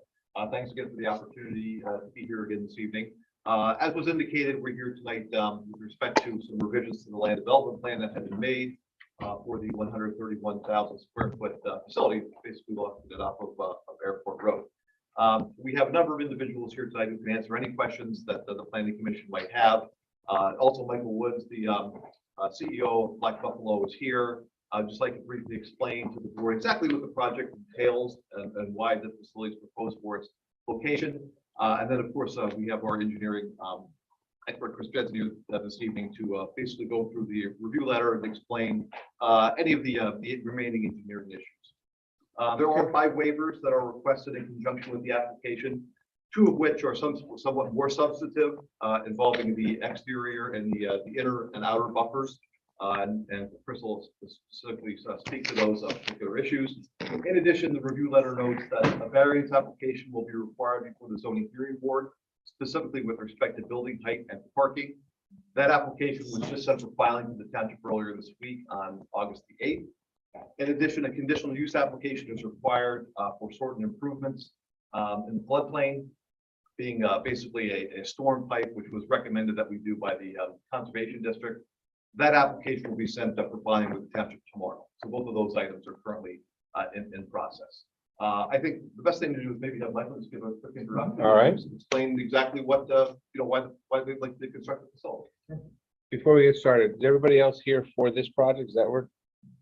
Thanks again for the opportunity to be here again this evening. As was indicated, we're here tonight with respect to some revisions to the land development plan that have been made for the 131,000 square foot facility, basically located off of Airport Road. We have a number of individuals here tonight who can answer any questions that the planning commission might have. Also, Michael Woods, the CEO of Black Buffalo, is here. I'd just like to briefly explain to the board exactly what the project entails and why the facility is proposed for its location. And then, of course, we have our engineering expert, Chris Jensen, here this evening to basically go through the review letter and explain any of the remaining engineering issues. There are 5 waivers that are requested in conjunction with the application, 2 of which are somewhat more substantive, involving the exterior and the inner and outer buffers. And Chris will specifically speak to those particular issues. In addition, the review letter notes that a variance application will be required before the zoning hearing board, specifically with respect to building height and parking. That application was just sent for filing to the township earlier this week on August the 8th. In addition, a conditional use application is required for certain improvements in the floodplain, being basically a storm pipe, which was recommended that we do by the Conservation District. That application will be sent up for filing with the township tomorrow. So both of those items are currently in process. I think the best thing to do is maybe have Michael just give a quick introduction. All right. Explain exactly what, why they'd like to construct the facility. Before we get started, is everybody else here for this project? Is that where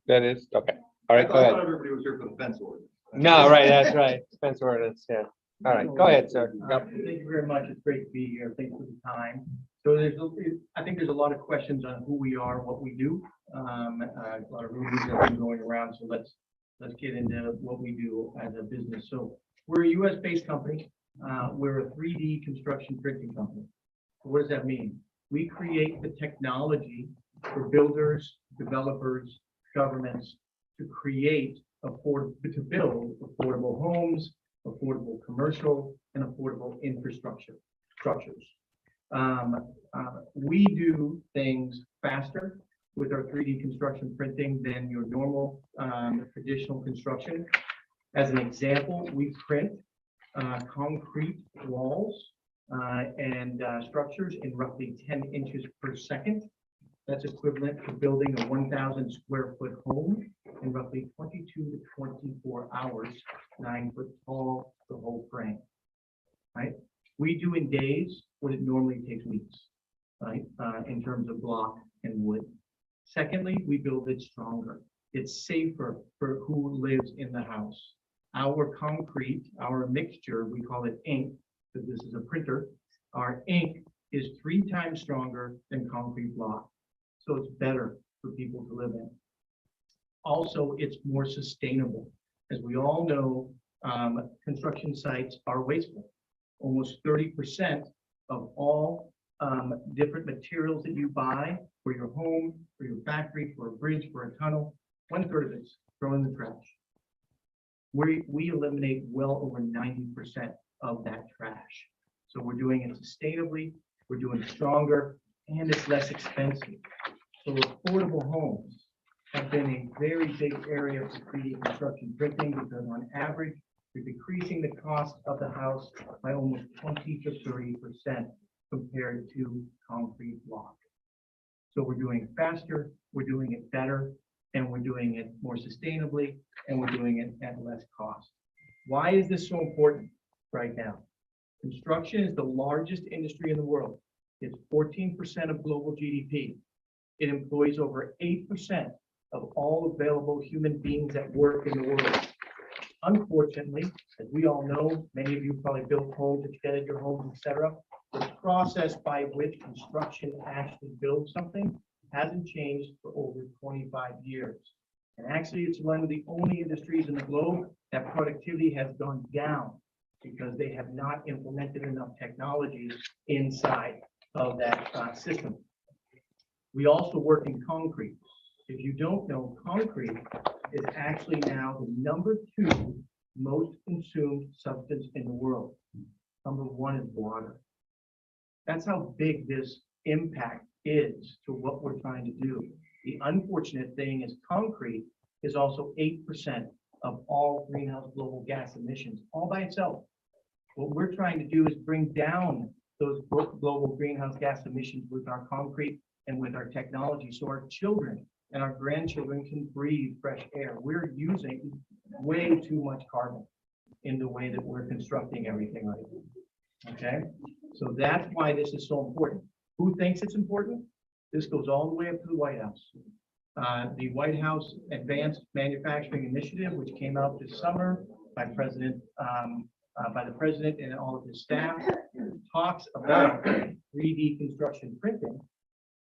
that is? Okay. All right, go I ahead. thought everybody was here for the fence order. No, right, that's right. Fence ordinance, yeah. All right, go ahead, sir. Yep. Thank you very much. It's great to be here. Thanks for the time. So I think there's a lot of questions on who we are, what we do. A lot of rumors have been going around, so let's get into what we do as a business. So we're a US based company. We're a 3D construction printing company. So what does that mean? We create the technology for builders, developers, governments to to build affordable homes, affordable commercial, and affordable structures. We do things faster with our 3D construction printing than your normal traditional construction. As an example, we print concrete walls and structures in roughly 10 inches per second. That's equivalent to building a 1,000 square foot home in roughly 22 to 24 hours, 9 foot tall, the whole frame, right? We do in days what it normally takes weeks, right? In terms of block and wood. Secondly, we build it stronger. It's safer for who lives in the house. Our concrete, our mixture, we call it ink, because this is a printer. Our ink is 3 times stronger than concrete block. So it's better for people to live in. Also, it's more sustainable. As we all know, construction sites are wasteful. Almost 30% of all different materials that you buy for your home, for your factory, for a bridge, for a tunnel, 1/3 of it's thrown in the trash. We eliminate well over 90% of that trash. So we're doing it sustainably, we're doing it stronger, and it's less expensive. So affordable homes have been a very big area for 3D construction printing because on average, we're decreasing the cost of the house by almost 20 to 30% compared to concrete block. So we're doing it faster, we're doing it better, and we're doing it more sustainably, and we're doing it at less cost. Why is this so important right now? Construction is the largest industry in the world. It's 14% of global GDP. It employs over 8% of all available human beings that work in the world. Unfortunately, as we all know, many of you probably built homes, extended your homes, etc. The process by which construction actually builds something hasn't changed for over 25 years. And actually, it's one of the only industries in the globe that productivity has gone down because they have not implemented enough technologies inside of that system. We also work in concrete. If you don't know, concrete is actually now the #2 most consumed substance in the world. #1 is water. That's how big this impact is to what we're trying to do. The unfortunate thing is concrete is also 8% of all greenhouse global gas emissions, all by itself. What we're trying to do is bring down those global greenhouse gas emissions with our concrete and with our technology so our children and our grandchildren can breathe fresh air. We're using way too much carbon in the way that we're constructing everything right now. Okay, so that's why this is so important. Who thinks it's important? This goes all the way up to the White House. The White House Advanced Manufacturing Initiative, which came out this summer by the President and all of his staff, talks about 3D construction printing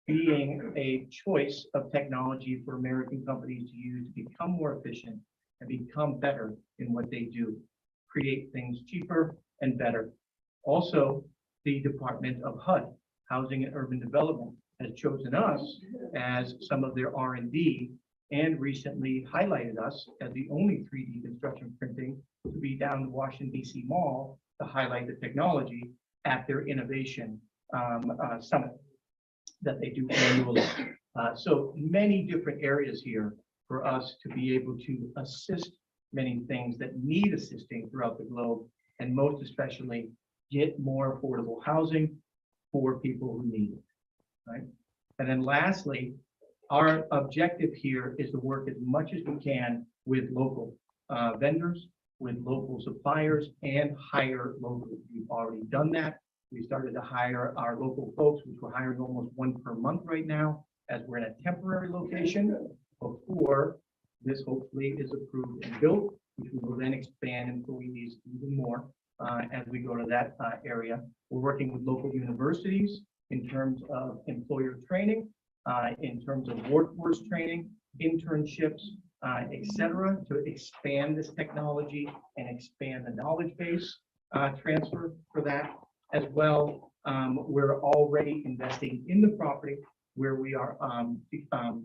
being a choice of technology for American companies to use to become more efficient and become better in what they do, create things cheaper and better. Also, the Department of HUD, Housing and Urban Development, has chosen us as some of their R&D and recently highlighted us as the only 3D construction printing to be down the Washington, D.C. Mall to highlight the technology at their innovation summit that they do annually. So many different areas here for us to be able to assist many things that need assisting throughout the globe, and most especially get more affordable housing for people who need it, right? And then lastly, our objective here is to work as much as we can with local vendors, with local suppliers, and hire locally. We've already done that. We started to hire our local folks, which we're hiring almost 1 per month right now, as we're in a temporary location before this hopefully is approved and built, which we will then expand employees even more as we go to that area. We're working with local universities in terms of employer training, in terms of workforce training, internships, etc., to expand this technology and expand the knowledge base transfer for that, as well We're already investing in the property where we are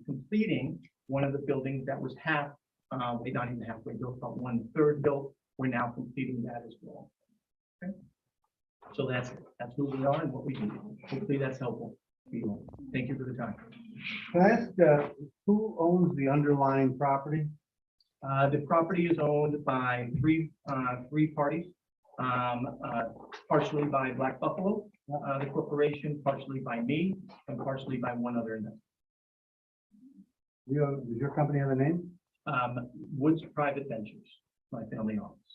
completing one of the buildings that was not even halfway built, but 1/3 built. We're now completing that as well. Okay. So that's who we are and what we do. Hopefully that's helpful. Thank you for the time. Can I ask, who owns the underlying property? The property is owned by three parties, partially by Black Buffalo, the corporation, partially by me, and partially by one other investor. Does your company have a name? Woods Private Ventures, my family office.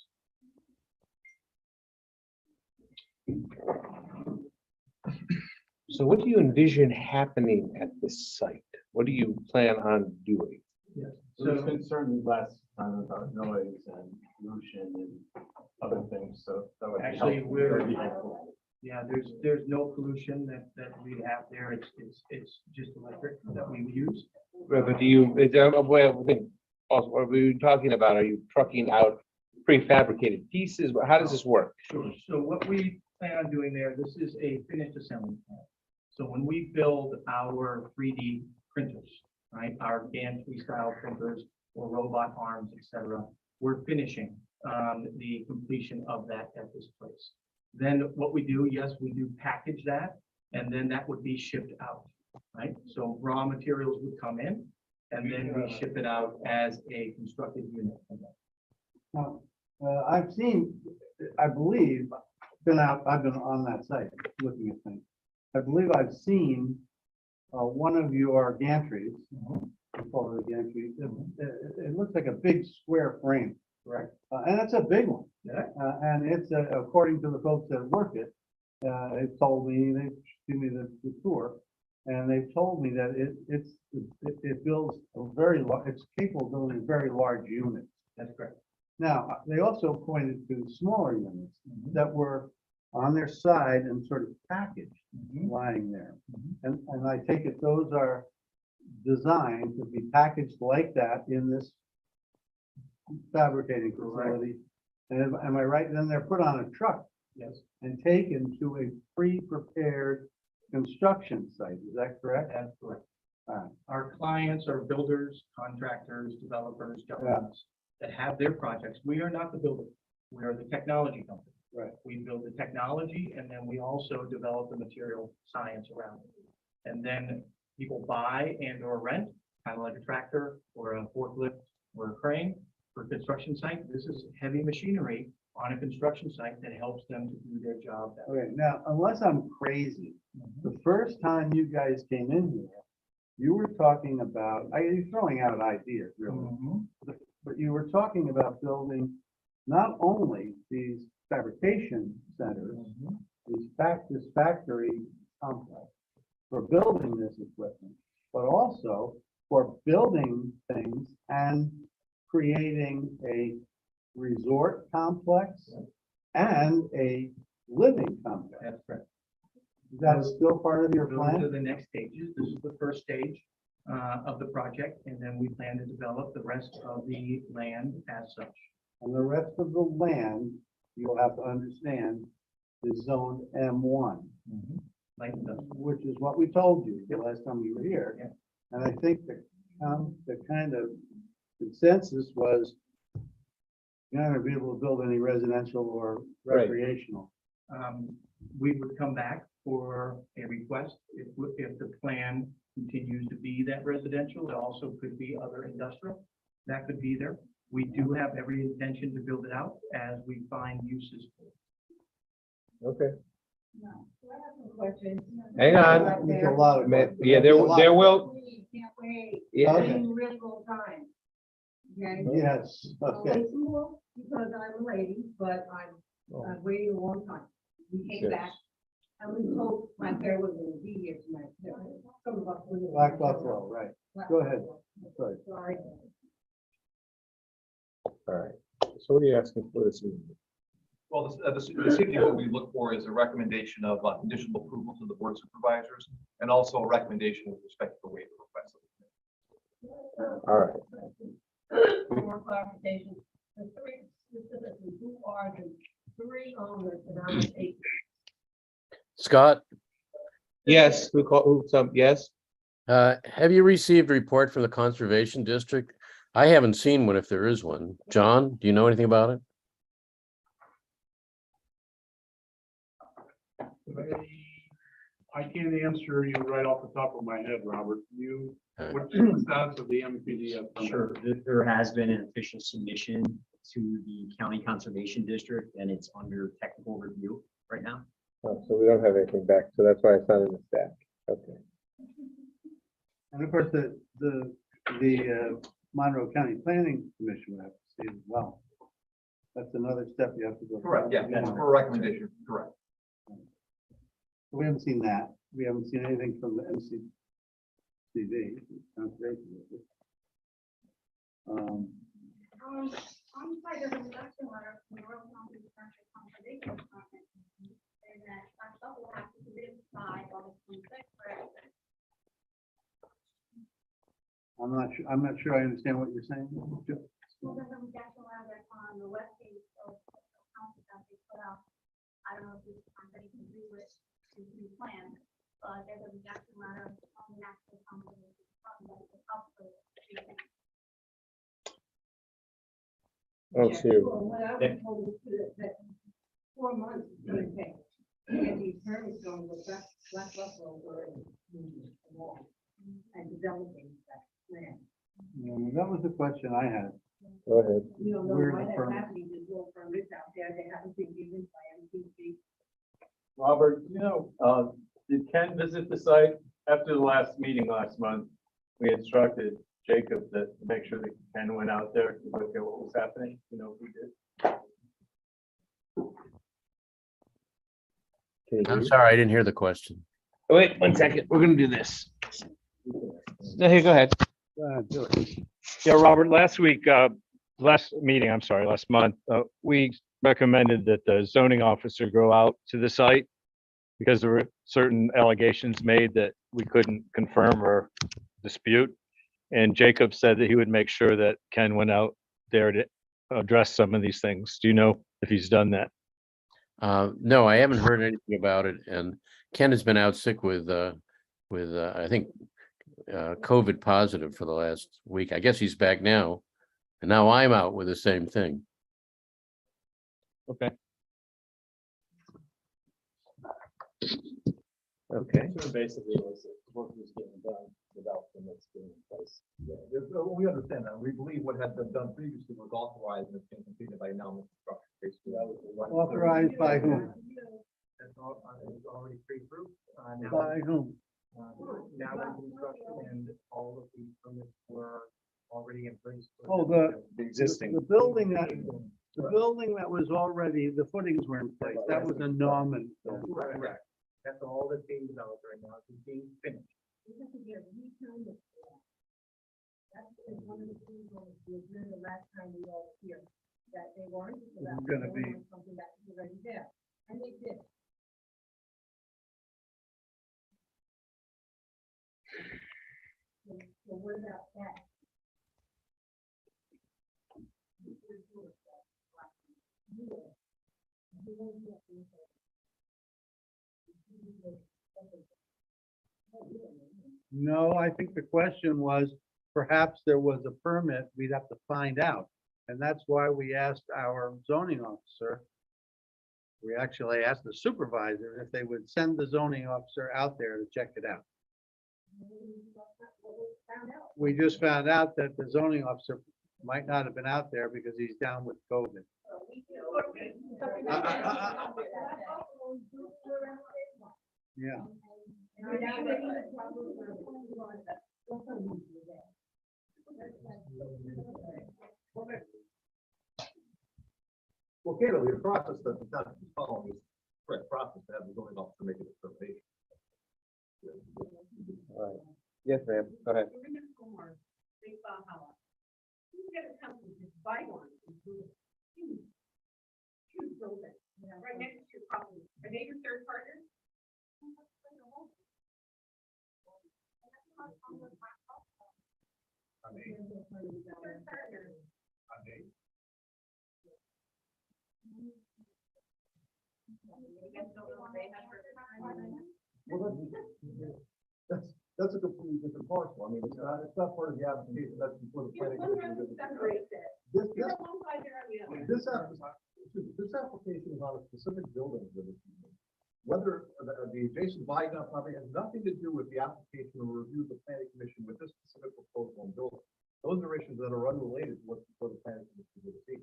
So what do you envision happening at this site? What do you plan on doing? Yes. There's So, concern last time about noise and pollution and other things, so that would be Actually, helpful. we're- That'd be helpful. yeah, there's no pollution that we have there. It's just electric that we use. But do you, also, what are we talking about? Are you trucking out prefabricated pieces? How does this work? Sure. So what we plan on doing there, this is a finished assembly plant. So when we build our 3D printers, right, our gantry style printers or robot arms, etc., we're finishing the completion of that at this place. Then what we do, yes, we do package that, and then that would be shipped out, right? So raw materials would come in, and then we ship it out as a constructed unit. Now, I've seen, I believe, I've been on that site looking at things. I believe I've seen one of your gantries, we call it a gantry. It looks like a big square frame. Correct. And it's a big one. Yeah. And it's, according to the folks that work it, they told me, they gave me the tour, and they told me that it builds a very large, it's capable of building very large units. That's correct. Now, they also pointed to smaller units that were on their side and sort of packaged, lying there. And I take it those are designed to be packaged like that in this fabricating facility. And am I right? Then they're put on a truck. Yes. And taken to a pre-prepared construction site. Is that correct? That's correct. All right. Our clients are builders, contractors, developers, governments that have their projects. We are not the builder. We are the technology company. Right. We build the technology and then we also develop the material science around it. And then people buy and or rent, kind of like a tractor or a forklift or a crane for a construction site. This is heavy machinery on a construction site that helps them to do their job better. Okay, now, unless I'm crazy, the first time you guys came in here, you were talking about, you're throwing out ideas, really. But you were talking about building not only these fabrication centers, this factory complex for building this equipment, but also for building things and creating a resort complex and a living complex. That's correct. Is that still part of your Those are plan? the next stages. This is the first stage of the project, and then we plan to develop the rest of the land as such. And the rest of the land, you'll have to understand, is zoned M1, Like the, which is what we told you the last time you were here. Yeah. And I think the kind of consensus was you're not gonna be able to build any residential or Right. recreational. we would come back for a request if the plan continues to be that residential. It also could be other industrial. That could be there. We do have every intention to build it out as we find uses for it. Okay. Questions? Hang on. There's a lot of. Yeah, there will, Can't wait. yeah, Okay. In really cool time. Okay? Yes, okay. Wait some more, because I'm a lady, but I've waited a long time. We came Yes. back, and we told my parents was gonna be here tonight. Some of us were. Black Buffalo, right. Go ahead. Sorry. Sorry. all right. So what are you asking for this evening? Well, this evening, what we look for is a recommendation of conditional approval to the board of supervisors and also a recommendation with respect to the waiver request. All right. For more clarification, the three specifically, who are the three owners and how much acres? Scott, Yes, yes? have you received a report from the Conservation District? I haven't seen one if there is one. John, do you know anything about it? I can't answer you right off the top of my head, Robert. Okay. What's the status of the MPD? Sure, there has been an official submission to the county conservation district and it's under technical review right now. Oh, so we don't have anything back, so that's why it's not in the stack. Okay. And of course, the Monroe County Planning Commission will have to see as well. That's another step you have to go. Correct, yeah, for a recommendation, correct. We haven't seen that. We haven't seen anything from the MCCD. Conservation District. On site of induction letter from the Royal County Conservation Department, and that stuff will have to be by August 26th, correct? I'm not sure I understand what you're saying. Well, there's a redaction letter on the webpage of the council that they put out. I don't know if this company can do it to the plan, but there's a redaction letter on the actual conservation department that is up for the Oh, shoot. What I was told is that 4 months is going to take. And these permits going with Black Buffalo were and developing that plan. That was the question I had. Go ahead. You don't know Where why the that's permit? happening, there's no permits out there, they haven't been given by MPC. Robert, did Ken visit the site after the last meeting last month? We instructed Jacob to make sure that Ken went out there to look at what was happening, if he did. I'm sorry, I didn't hear the question. Wait, 1 second. We're gonna do this. No, here, go ahead. Yeah, Robert, last month, we recommended that the zoning officer go out to the site because there were certain allegations made that we couldn't confirm or dispute. And Jacob said that he would make sure that Ken went out there to address some of these things. Do you know if he's done that? No, I haven't heard anything about it, and Ken has been out sick with I think COVID positive for the last week. I guess he's back now, and now I'm out with the same thing. Okay. Okay. So basically, what was getting done without permits being in place. We understand that. We believe what had been done previously was authorized and it's been completed by now. Basically, that was the one. Authorized by whom? It's already pre-approved. By whom? Now we're in construction and all of the permits were already in place. Oh, the existing. The building that was already, the footings were in place. That was a Norman. Correct. That's all that's being developed right now. It's being finished. That's one of the things when we were doing the last time we all were here, that they weren't. It's gonna be- Something that was already there, and they did. So what about that? No, I think the question was, perhaps there was a permit, we'd have to find out. And that's why we asked our zoning officer. We actually asked the supervisor if they would send the zoning officer out there to check it out. We just found out that the zoning officer might not have been out there because he's down with COVID. Yeah. Well, clearly, the process that the town is following is correct process to have the zoning officer make a determination. All right. Yes, ma'am. Go ahead. Right next to your property. Are they your third partner? Well, that's a completely different parcel. I mean, it's not part of the application, that's before the planning commission. This, this application is on a specific building. Whether the adjacent Viaduct property has nothing to do with the application or review of the planning commission with this specific proposal and building. Those are issues that are unrelated to what's before the planning commission to see.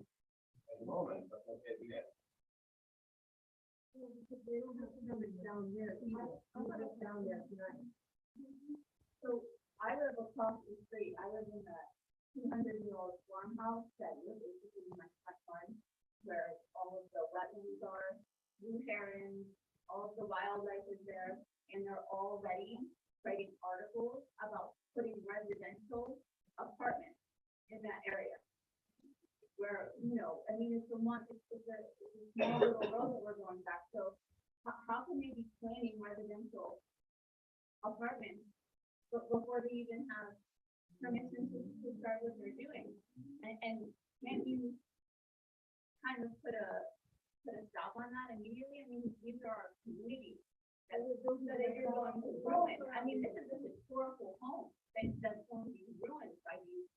At the moment, but okay, yeah. So I live across the street, I live in a 200-year-old farmhouse that is basically my front farm, where all of the wetlands are, blue herons, all of the wildlife is there, and they're already writing articles about putting residential apartments in that area. Where, you know, I mean, it's a small little road that we're going back, so how can they be planning residential apartments before they even have permission to start what they're doing? And can't you kind of put a stop on that immediately? I mean, these are our communities. As those that you're going to ruin. I mean, this is a historical home that's going to be ruined by these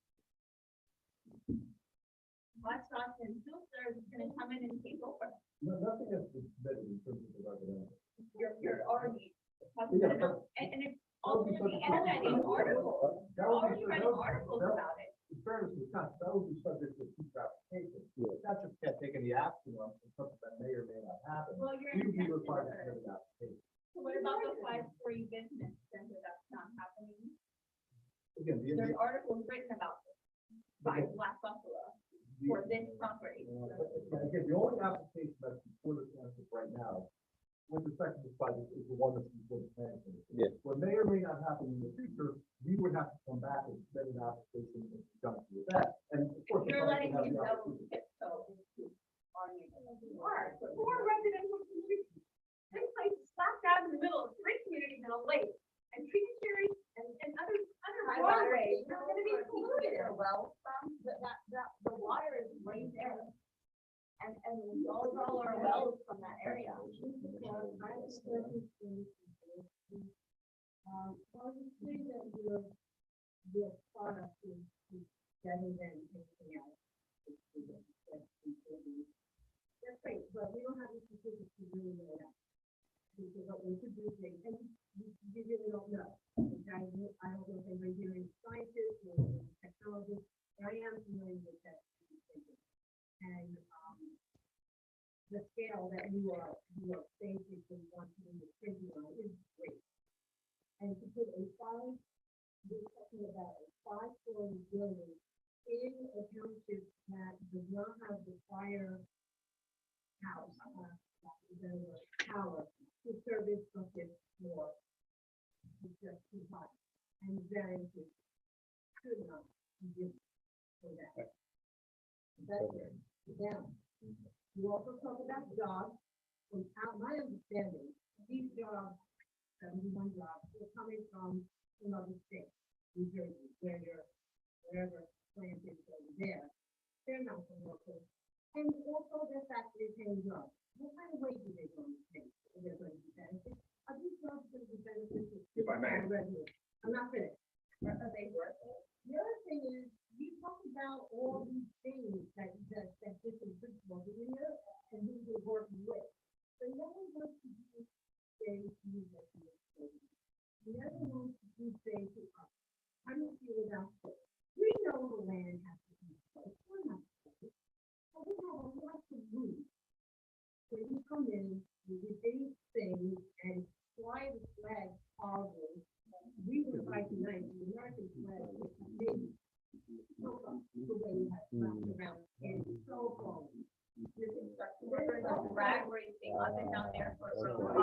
hot shots and filters is going to come in and take over. No, nothing has been submitted in terms of the residential. You're already talking about, and it's all going to be writing articles. They're already writing articles about it. In fairness to the town, that would be subject to future application. The township can't take any action on something that may or may not happen. Well, you're We would be in required to submit an application. So what about the 5-story business center that's not happening? Again, There's articles written about this by Black Buffalo for this property. Again, the only application that's before the township right now, with respect to this project, is the one that's before the planning commission. Yeah. What may or may not happen in the future, we would have to come back and submit an application in conjunction with that. And of course. the You're township letting has me the know opportunity. on more residential communities. This place is slapped out in the middle of 3 communities and a lake, and tributaries and other waterways. They're gonna be polluted. Well, the water is right there. And we all draw our wells from that area. Well, you say that your product is better than anything else. That's great, but we don't have the statistics to really know that. Because what we're producing, and you really don't know. Okay, I don't know if anybody here is scientists or technologists, but I am familiar with that. And, the scale that you are basically wanting to figure out is great. And to put a we're talking about a 5-story building in a township that does not have the fire house, the tower, to service buckets for it's just too hot. And variances could not be given for that. That's down. You also talk about jobs. Without my understanding, these jobs, 71 jobs, are coming from another state, New Jersey, wherever plant is over there. They're not from local. And also they're factory paying jobs. What kind of wage are they going to pay? Are they going to be benefits? Are these jobs going to be beneficial to If I may. the residents? I'm not finished. Are they worth it? The other thing is, you talk about all these things that different principals are in there and who they're working with. But no one wants to do things to use that. The other one to do things to us. How do you feel about this? We know the land has to be close. We're not close. But we have a lot to lose. So you come in with these things and fly the flag horribly. We would like tonight, the American flag is big. The way you have wrapped around and so cold. We're going drag racing up and down there for so long.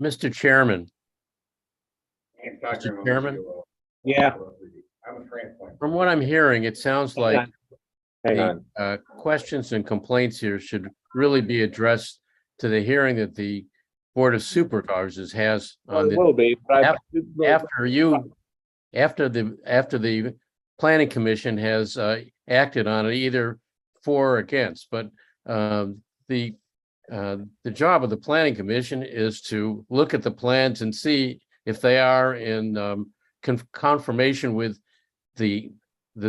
Mr. Chairman, Mr. Chairman, Yeah, I'm a transplant. from what I'm hearing, it sounds like hang the on. questions and complaints here should really be addressed to the hearing that the Board of Supervisors has on It the, will be, but after the planning commission has acted on it either for or against, but the job of the planning commission is to look at the plans and see if they are in confirmation with the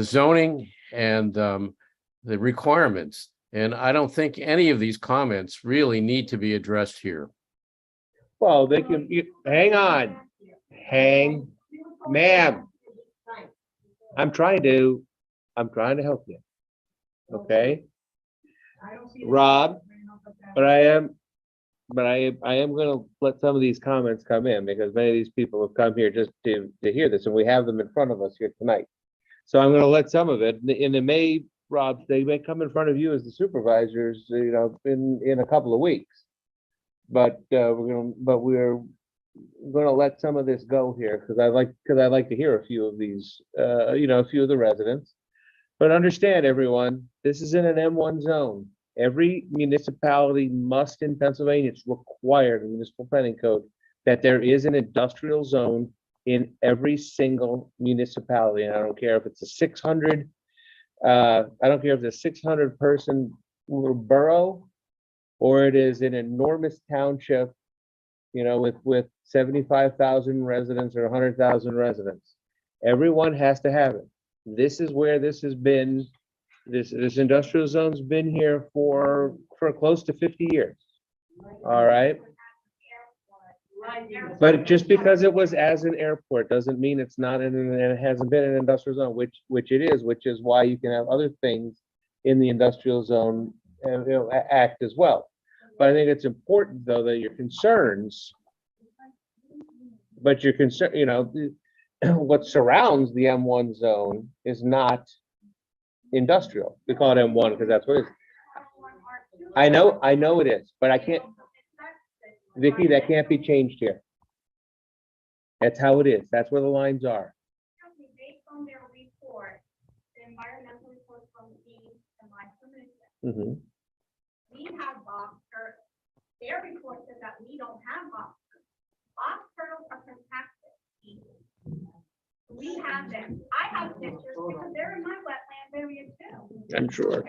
zoning and the requirements. And I don't think any of these comments really need to be addressed here. Well, they can, hang on, ma'am. I'm trying to help you. Okay, Rob, but I am gonna let some of these comments come in because many of these people have come here just to hear this, and we have them in front of us here tonight. So I'm gonna let some of it, and it may, Rob, they may come in front of you as the supervisors, you know, in a couple of weeks. But we're gonna let some of this go here because I like to hear a few of these, you know, a few of the residents. But understand, everyone, this is in an M1 zone. Every municipality must in Pennsylvania, it's required in the municipal planning code that there is an industrial zone in every single municipality. And I don't care if it's a 600, I don't care if it's a 600 person little borough or it is an enormous township, you know, with 75,000 residents or 100,000 residents. Everyone has to have it. This is where this has been. This industrial zone's been here for close to 50 years. All right. But just because it was as an airport doesn't mean it's not and it hasn't been an industrial zone, which it is, which is why you can have other things in the industrial zone you know, act as well. But I think it's important though that your concerns, but your concern, you know, what surrounds the M1 zone is not industrial. We call it M1 because that's what it is. I know it is, but I can't, Vicky, that can't be changed here. That's how it is. That's where the lines are. Based on their report, the environmental report from the Life Commission, Mhm. we have box turtles. Their report says that we don't have box turtles. Box turtles are protected. We have them. I have pictures because they're in my wetland area too. I'm sure. We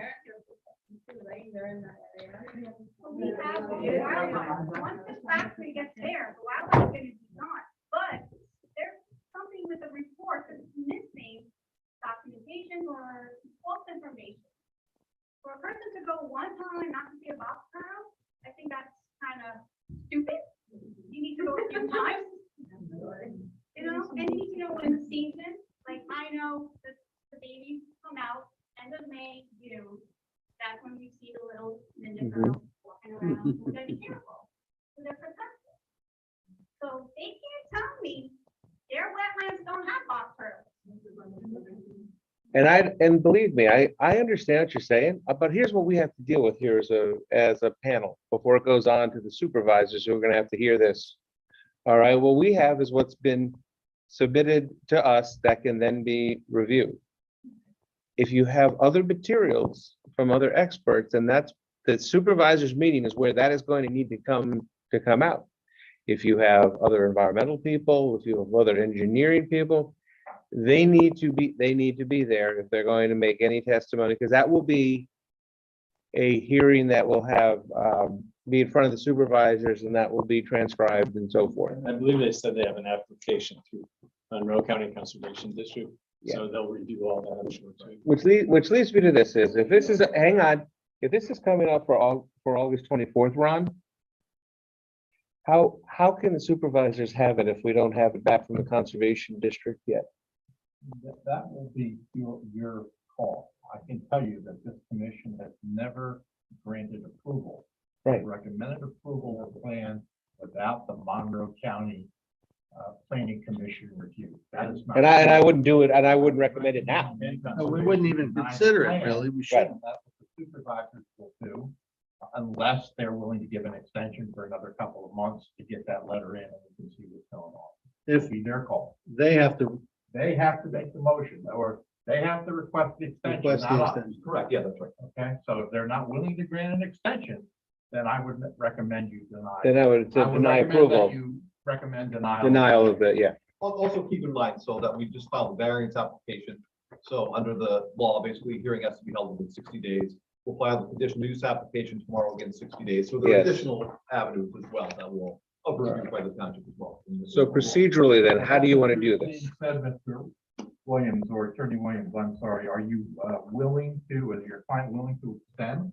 have the environment. Once the factory gets there, the wildlife is going to be gone. But there's something with the report that's missing documentation or false information. For a person to go one time and not to see a box turtle, I think that's kind of stupid. You need to go a few times. You know, and you need to know when the season, like I know that the babies come out end of May, June. That's when we see the little ninja turtles walking around. We gotta be careful. So they're protected. So they can't tell me their wetlands don't have box turtles. And believe me, I understand what you're saying, but here's what we have to deal with here as a panel before it goes on to the supervisors who are gonna have to hear this. All right, what we have is what's been submitted to us that can then be reviewed. If you have other materials from other experts, and that's the supervisors meeting is where that is going to need to come out. If you have other environmental people, if you have other engineering people, they need to be there if they're going to make any testimony, because that will be a hearing that will have be in front of the supervisors, and that will be transcribed and so forth. I believe they said they have an application through Monroe County Conservation District, so they'll review all that, I'm sure, too. Which leads me to this is, if this is, hang on, if this is coming up for August 24th, Ron, how can the supervisors have it if we don't have it back from the Conservation District yet? That will be your call. I can tell you that this commission has never granted approval. Right. Recommended approval of plan without the Monroe County Planning Commission review. That is not. And I wouldn't do it, and I wouldn't recommend it now. No, we wouldn't even consider it, really. We shouldn't. That's what the supervisors will do, unless they're willing to give an extension for another couple of months to get that letter in and we can see what's going on. It'll be their call. They have to They have to make the motion, or they have to request the extension. request the not us. extension. Correct, yeah, that's right. Okay, so if they're not willing to grant an extension, then I would recommend you deny. Then I would deny recommend that approval, You recommend denial. denial of it, yeah. Also keep in mind, so that we just filed a variance application So under the law, basically, hearing has to be held within 60 days. We'll file the conditional use application tomorrow, again, 60 days. So there are Yes. additional avenues as well that will review by the township as well. So procedurally then, how do you want to do this? Said Mr. Williams, or Attorney Williams, I'm sorry, are you willing to, is your client willing to extend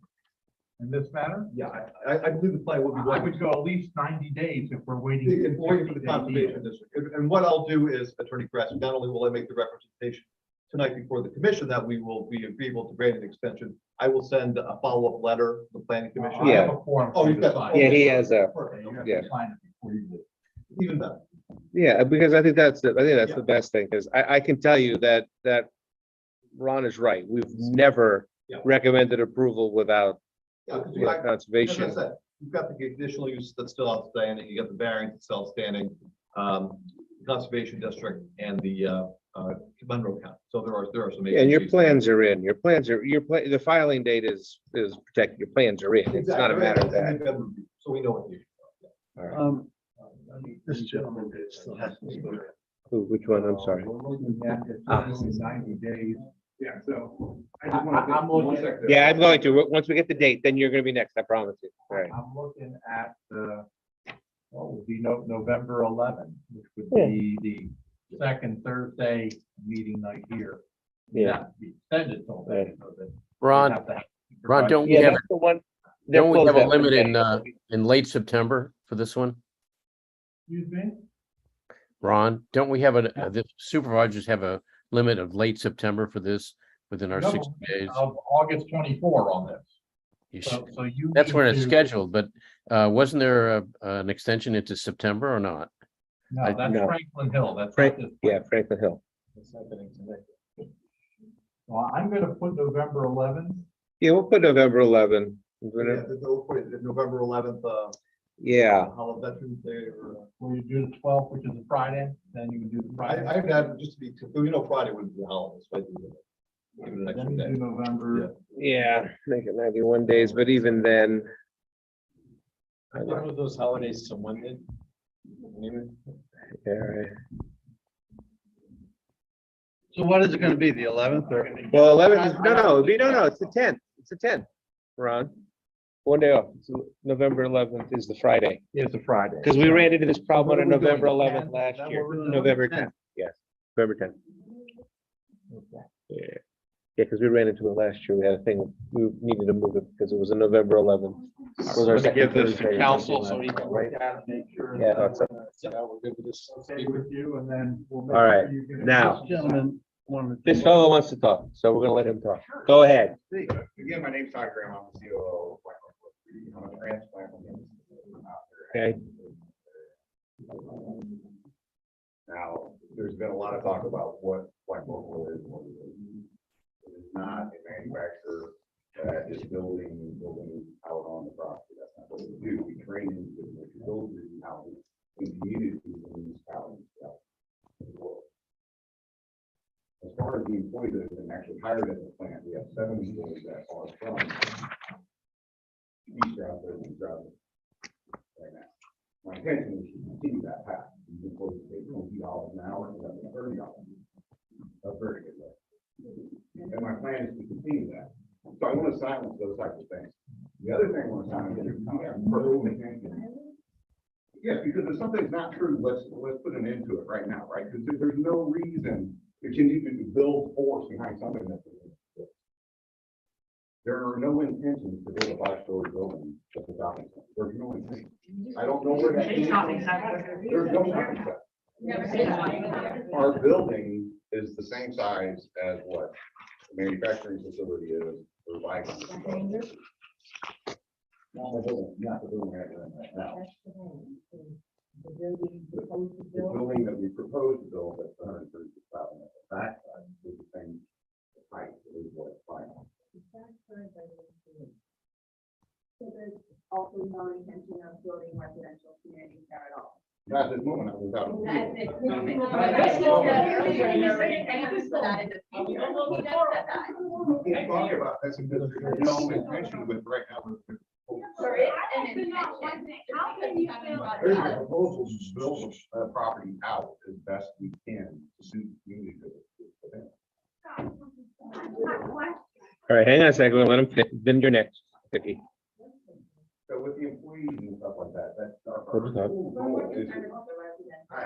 in this matter? Yeah, I believe the plan would be. I would go at least 90 days if we're waiting. Waiting for the conservation district. And what I'll do is, Attorney Kress, not only will I make the representation tonight before the commission that we will be agreeable to grant an extension, I will send a follow-up letter to the planning commission. I have a form. Oh, for you've you to got- sign. Yeah, he has a, Perfect. You have yeah. to sign it before you leave. Even better. yeah, because I think that's the Yeah. best thing, because I can tell you that Ron is right. We've never Yeah. recommended approval without Yeah, because without as I conservation. said, you've got the conditional use that's still outstanding, you got the variance that's still outstanding, conservation district and the Monroe County. So there are some. Yeah, and your agencies. plans are in, the filing date is protected, your plans are in, it's not a Exactly. matter of And that. they've been reviewed, so we know what the issues are. All right. This gentleman still has to. Which one, I'm sorry. We're looking at it Ah. in 90 days. Yeah, so. I'm looking at. Yeah, I'm going to, once we get the date, then you're gonna be next, I promise you. All right. I'm looking at, what would be November 11th, which would Yeah. be the second Thursday meeting night here. Yeah. That would be extended till then. Right. so that we Ron, have to have- Ron, don't we Yeah, have, that's the one. they're don't we have closed a up for limit May. in late September for this one? Excuse me? Ron, don't we have the supervisors have a limit of late September for this within our No, 60 days? Of August 24 on this. You So, should- so you. That's need when it's to- scheduled, but wasn't there an extension into September or not? No, that's No. Franklin Hill. That's. not Frank, this yeah, place. Franklin Hill. It's happening tonight. Well, I'm gonna put November 11th. Yeah, we'll put November 11. Yeah, the November 11th, Yeah, Holiday Veterans Day, or, Will you do the 12th, which is a Friday? Then you can do the Friday. I've had, just to be, Friday wouldn't be a holiday, so I do it. Give it an Then extra you day. do November. yeah, make it 91 days, but even then. I One know. of those holidays to Monday. Yeah, right. So what is it gonna be, the 11th or? Well, 11 is, no, it's the 10th. It's the 10th, Ron. One day off. It's November 11th is the Friday. It's a Friday. Because we ran into this problem on What are we doing, November 11th 10th? last Is that year, what we're doing? November 10th, yes, November 10th. Yeah, because we ran into it last year. We had a thing, we needed to move it because it was a November 11th. Was our Let me second give this to Thursday. council so he can write down. Make sure. Yeah, that, that's We're good with this. Okay with you, and then. We'll make All right, sure you get it. now- This gentleman wanted. This fellow wants to talk, so we're gonna let him talk. Go ahead. Again, my name's Todd Graham, I'm the COO. I'm a transplant. Okay. Now, there's been a lot of talk about what Black Buffalo is. and what it isn't. It is not a manufacturer that is building out on the property. That's not what we do. We train individuals to build these houses in communities and municipalities throughout the world. As far as the employees that have been actually hired at the plant, we have 7 employees that are from East Stroudsburg and Stroudsburg right now. My intention is to continue that path. These employees pay $20 an hour, and that's $30. That's very good. And my plan is to continue that. So I want to silence those types of things. The other thing I want to silence is we have no intention. Yes, because if something's not true, let's put an end to it right now, right? Because there's no reason to continue to build force behind something that's. There are no intentions to build a 5-story building at the shopping center. There's no intention. I don't know where that came from. There's no shopping center. Our building is the same size as what the manufacturing facility is for Viking. Not the building we're in right now. The building that we propose to build at 136,000 at the back side is the same height as what it's final. So there's also no intention of building residential communities there at all. Not at this moment, I'm without. At this moment. We can't talk about this because there's no intention with right now. There is an intention. How can you feel There's a proposal to build a property out as best we can to suit the community. All right, hang on a second, we'll let him, then you're next, Vicky. So with the employees and stuff like that, that's. Oops, no.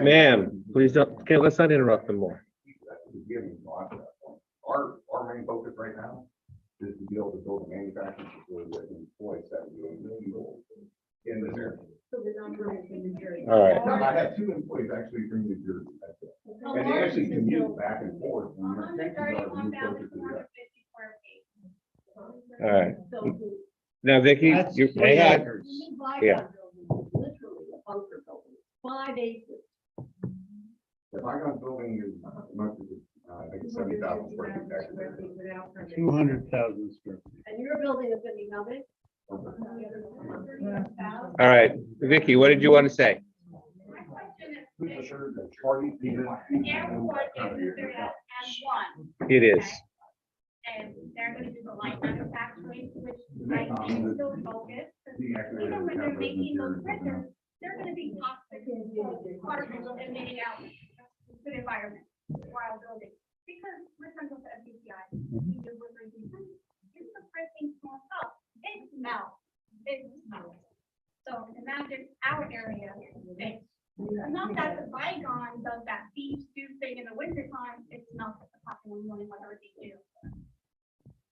Ma'am, please don't, okay, let's not interrupt them more. Our main focus right now is to be able to build a manufacturing facility that can employ 70 million in this area. All right. I have 2 employees actually from New Jersey. That's it. And they actually commute back and forth from their stations are to move closer to the area. All right. Now, Vicky, you, hang on. Yeah. Literally a bunker building, 5 acres. The Bygon building is, I think it's 70,000 square feet actually. 200,000 square feet. And your building is gonna be how big? All right, Vicky, what did you want to say? Who's the third party? It is. And they're gonna do the light manufacturing, which might be still focused. Even when they're making those printers, they're gonna be toxic particles emitting out to the environment while building. Because we're central to FBCI, we do with reducing, it's the printing small stuff, it smells, So imagine our area stinks. Not that the Bygone does that beef stew thing in the wintertime, it smells at the top of the morning, whatever they do.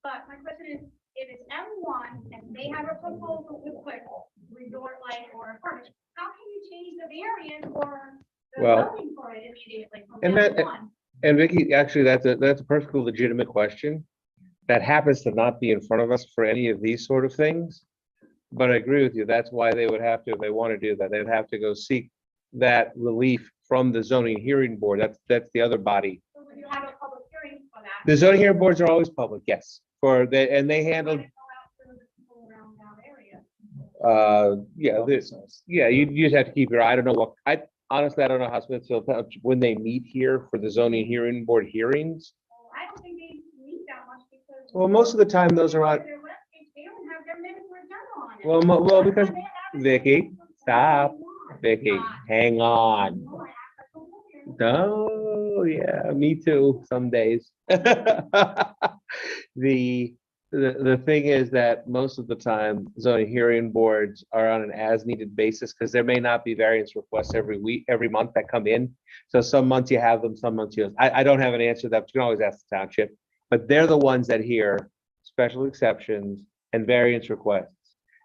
But my question is, if it's M1 and they have a proposal to put resort life or apartment, how can you change the variant or the Well, zoning for it immediately from and that- M1? And Vicky, actually, that's a perfectly legitimate question. That happens to not be in front of us for any of these sort of things. But I agree with you, that's why they would have to, if they want to do that, they'd have to go seek that relief from the zoning hearing board. That's the other body. So would you have a public hearing for that? The zoning hearing boards are always public, yes, and they handle, Go out to the people around our area. yeah, you just have to keep your, I don't know what, honestly, I don't know how Smithfield Township, when they meet here for the zoning hearing board hearings. Well, I don't think they need that much because. Well, most of the time those are on, Their webpage, they don't have their minutes or journal on it. well, because, Vicky, stop, Vicky, hang on. Oh, yeah, me too, some days. The thing is that most of the time zoning hearing boards are on an as needed basis because there may not be variance requests every month that come in. So some months you have them, some months you don't. I don't have an answer to that, but you can always ask the township. But they're the ones that hear special exceptions and variance requests.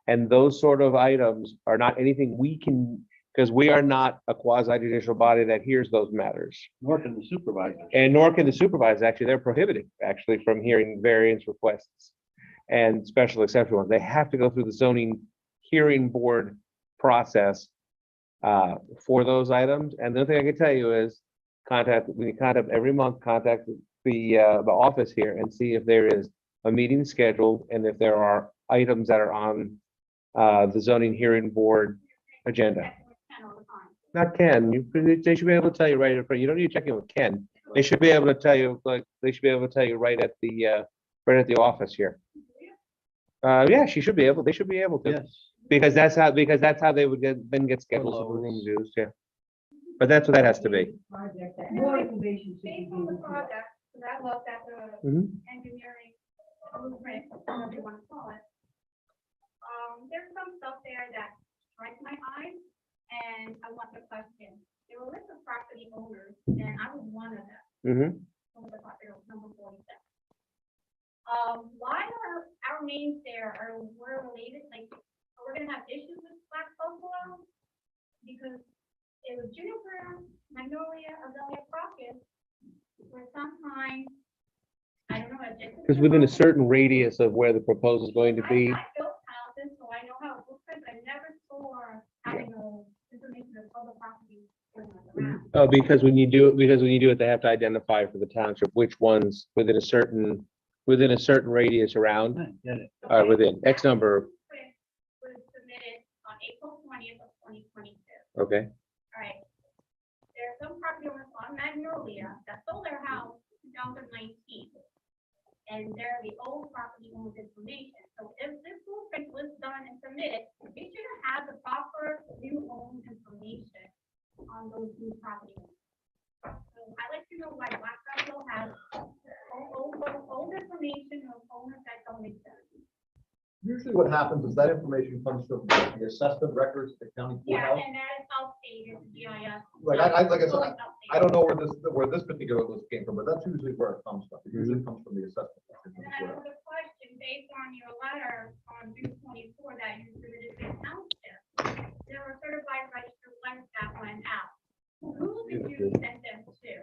And those sort of items are not anything we can, because we are not a quasi judicial body that hears those matters. Nor can the supervisors. And nor can the supervisors, actually, they're prohibited actually from hearing variance requests and special exception ones. They have to go through the zoning hearing board process for those items. And the other thing I can tell you is when you contact every month, contact the office here and see if there is a meeting scheduled and if there are items that are on the zoning hearing board agenda. Not Ken, they should be able to tell you right in front. You don't need to check in with Ken. They should be able to tell you, right at the office here. Yeah, she should be able, they should be able to. Yes. Because that's how they would get scheduled for the rooms used, yeah. But that's what that has to be. Based on the project, because I looked at the engineering blueprint, whatever you want to call it. There's some stuff there that strikes my eye, and I want to question. There were a list of property owners, and I was one of them. One of the property owners, number 47. Why are our names there? Are we're related? Like, we're gonna have issues with Black Buffalo? Because it was Juniper, Magnolia, Azalea, Crocus, where sometimes, I don't know. Because within a certain radius of where the proposal is going to be. I built houses, so I know how it looks like, but I never saw having the information of other properties. Oh, because when you do it, they have to identify for the township which ones within a certain radius around, within X number. Was submitted on April 20th of 2022. Okay. All right. There are some property owners on Magnolia that sold their house in 2019. And they're the old property owner's information. So if this blueprint was done and submitted, it should have had the proper new owned information on those new property owners. So So I'd like to know why Black Buffalo has old information of owners that don't make sense. Usually what happens is that information comes from the assessment records, at the county Yeah, courthouse. and that is outdated, GIS. Like like I Totally said, outdated. I don't know where this particular list came from, but that's usually where it comes from. It usually comes from the assessment. records And as then I well. have a question based on your letter on June 24 that you submitted to the township. There were certified registered letters that went out. Who did you send them to?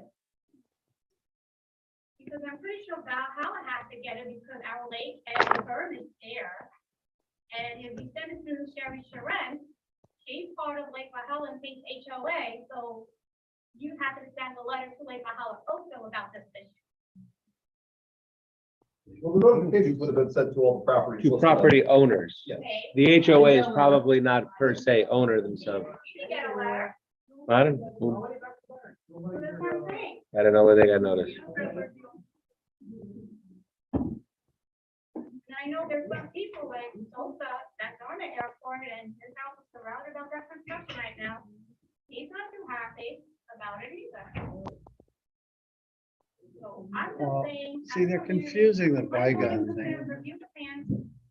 Because I'm pretty sure Val Howard has to get it because our lake and the berm is there. And if we send it to Sherry Sharon, she's part of Lake Valhalla and thinks HOA, so you have to send a letter to Lake Valhalla also about this issue. Well, the notifications would have been sent to all the properties. To property owners. Yeah. Okay? The HOA is probably not per se owner themselves. You get a letter, I don't, so that's what I'm saying. I don't know where they got notice. And I know there's some people like Sosa that's on the airport and his house is surrounded by that construction right now. He's not too happy about it either. So I'm just saying. see, they're confusing the bygone thing. Review the plans,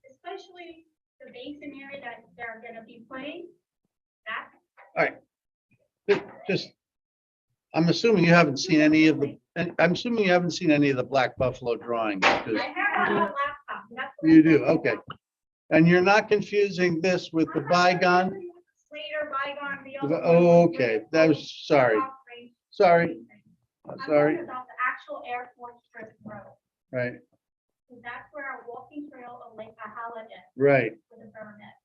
especially the basin area that they're gonna be putting. That's Just, I'm assuming you haven't seen any of the, I'm assuming you haven't seen any of the Black Buffalo drawings. Because I have on my laptop. That's what you I'm do, saying. okay. And you're not confusing this with the bygone? Later, bygone. the other one. Okay, that was, sorry, sorry, I'm sorry, talking about the actual airport strip road. right, So that's where our walking trail of Lake Valhalla is. right. For the permit.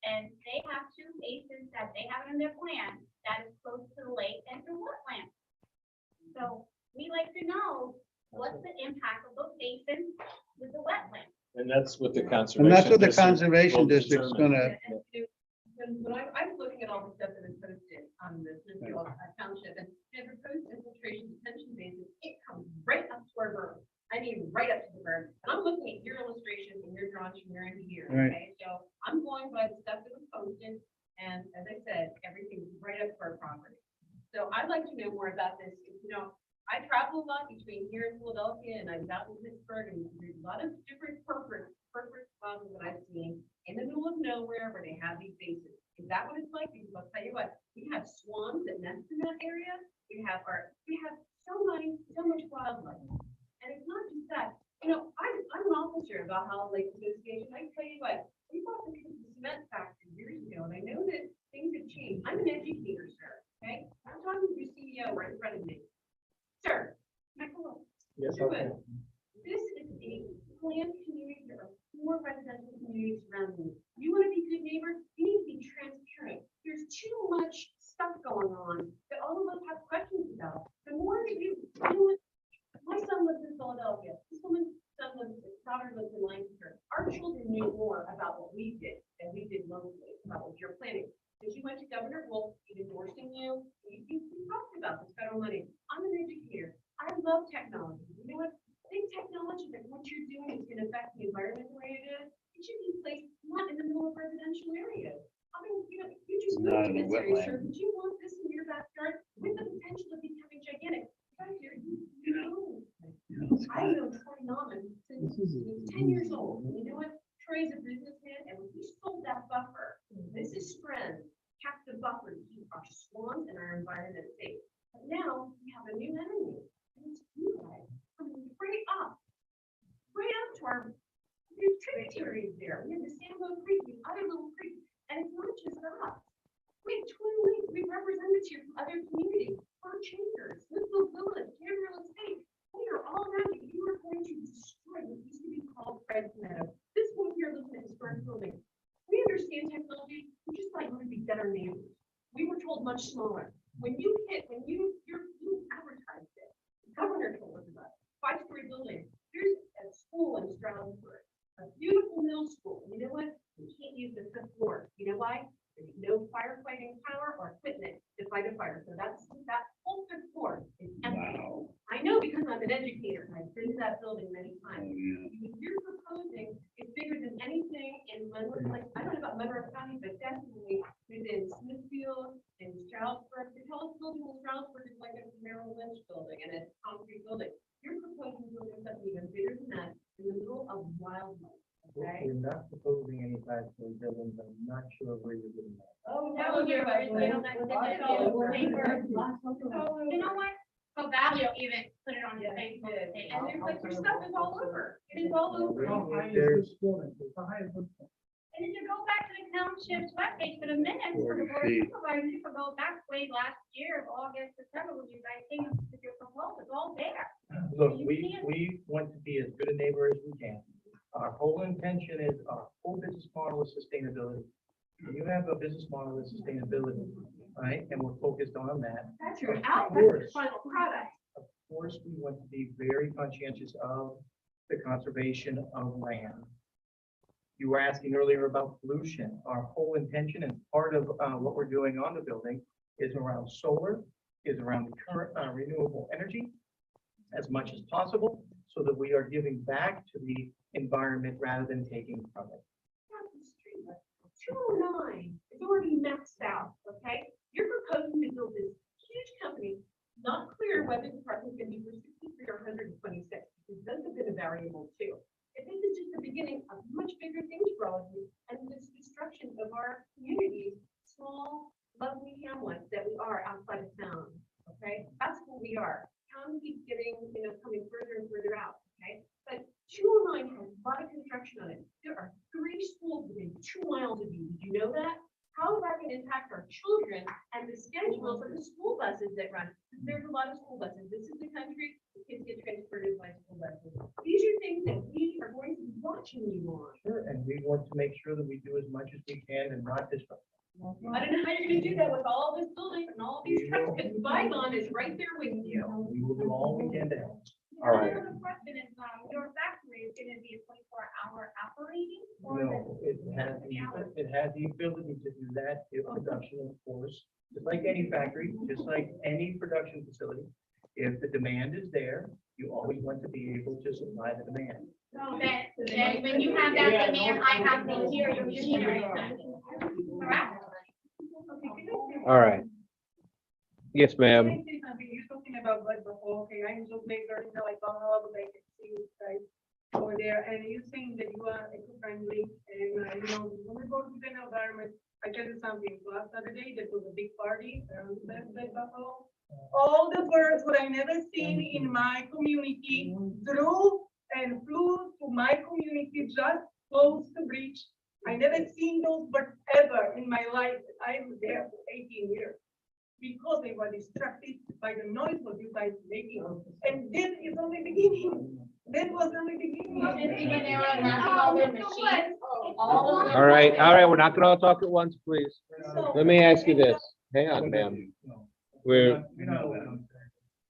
And they have two basins that they have in their plan that is close to the lake and to wetland. So we like to know what's the impact of those basins with the wetland. And that's what the conservation. And that's what the district conservation will district's determine. gonna, When I was looking at all the stuff that is posted on the Smithfield Township and the proposed infiltration detention basin, it comes right up to our berm. I mean, right up to the berm. And I'm looking at your illustrations and your drawings from your end here, Right. okay? So I'm going by the stuff that was posted, and as I said, everything's right up to our property. So I'd like to know more about this. You know, I travel a lot between here and Philadelphia, and I'm out in Pittsburgh, and there's a lot of different corporate spots that I've seen in the middle of nowhere where they have these bases. Is that what it's like? Because I'll tell you what, we have swans that nest in that area. We have so much wildlife. And it's not just that, you know, I'm an officer of Valhalla Lake Association. I tell you what, we bought the cement factory years ago, and I know that things have changed. I'm an educator, sir, okay? I'm talking to your CEO right in front of me. Sir, Michael, Yes, okay. This is a planned community. There are 4 residential communities surrounding you. You want to be good neighbors, you need to be transparent. There's too much stuff going on that all of us have questions about. The more that you know what, my son lives in Philadelphia. This woman's son lives, daughter lives in Lancaster. Our children knew more about what we did than we did locally, about what you're planning. Because you went to Governor Wolf, he's endorsing you. You talked about this federal money. I'm an educator. I love technology. You know what? I think technology, like what you're doing is going to affect the environment the way it is. It should be placed not in the middle of residential areas. I mean, you know, you just Not moved in a in this area, sir. wetland. Would you want this in your backyard with the potential of becoming gigantic? Right here, you know. I know Troy Norman since he was 10 years old. And you know what? Troy's a businessman, and when he sold that buffer, Mrs. Friend kept the buffer to keep our swamps and our environment safe. But now we have a new enemy, and it's you guys coming right up to our there's tributaries there. We have the Sambo Creek, the other little creek, and it's not just us. We have Twin Lakes, we represented here from other communities, our chambers, Smithfield Village, Gabriel Estate. We are all around you. You are going to destroy what used to be called Fred's Meadow. This one here looking at historic building. We understand technology. We just thought we would be better neighbors. We were told much smaller. When you advertised it, the governor told us about it. 5-story building. There's a school in Stroudsburg, a beautiful middle school. You know what? We can't use the 5th floor. You know why? There's no firefighting power or equipment to fight a fire. So that whole 5th floor is empty. Wow. I know because I'm an educator. I've been to that building many Oh, times. yeah. What you're proposing is bigger than anything in Monroe, I don't know about Monroe County, but definitely within Smithfield and Stroudsburg. The Telescope building was transferred like a Merrill Lynch building and a concrete building. You're proposing building something even bigger than that in the middle of wildlife, okay? We're not proposing any factory buildings. I'm not sure where you're getting that. Oh, No, you're right, you know, that's the paper. You know what? So Valio even put it on his Facebook page. and there's like, your stuff is all over. It is all over. There's, And if you go back to the township's webpage for the minutes, for the board of supervisors, you can go back way last year, August, September, when you guys came up with your proposal, it's all there. look, we want to be as good a neighbor as we can. Our whole intention is, our whole business model is sustainability. When you have a business model of sustainability, right, and we're focused on that. That's your Of output, your course. final product. Of course, we want to be very conscientious of the conservation of land. You were asking earlier about pollution. Our whole intention and part of what we're doing on the building is around solar, is around the current renewable energy as much as possible, so that we are giving back to the environment rather than taking from it. 209 is already maxed out, okay? You're proposing to build this huge company, not clear whether the parking is gonna be for 63 or 126, because those have been a variable too. If this is just the beginning of much bigger things for all of you, and this destruction of our communities, small, lovely hamlets that we are outside of town, okay? That's who we are. Town keeps getting, coming further and further out, okay? But 209 has a lot of construction on it. There are 3 schools within 2 miles of you. Did you know that? How is that going to impact our children and the schedules of the school buses that run? There's a lot of school buses. This is the country, the kids get transported by school buses. These are things that we are going to be watching you on. Sure, and we want to make sure that we do as much as we can and not disrupt. I don't know how you're going to do that with all this building and all these trucks, because Bygone is right there with you. We will do all we can to help. All right. The question is, your factory is gonna be a 24-hour operating? or No, it has the ability to do that if production, of course, just like any factory, just like any production facility. If the demand is there, you always want to be able to supply the demand. So that when you have that demand, I have to hear your machinery. Correct? All right. Yes, ma'am. You're talking about blood before, okay, I'm so big, I found all the vacancies, guys, over there, and you're saying that you are eco-friendly, and, when we go to the environment, I tell you something, last Saturday, there was a big party, Blood Buffalo. All the birds, what I never seen in my community, drew and flew to my community, just close to bridge. I never seen those birds ever in my life, I was there for 18 years. Because they were distracted by the noise what you guys making. And this is only beginning. That was only beginning. All right, we're not gonna all talk at once, please. Let me ask you this. Hang on, ma'am. We're,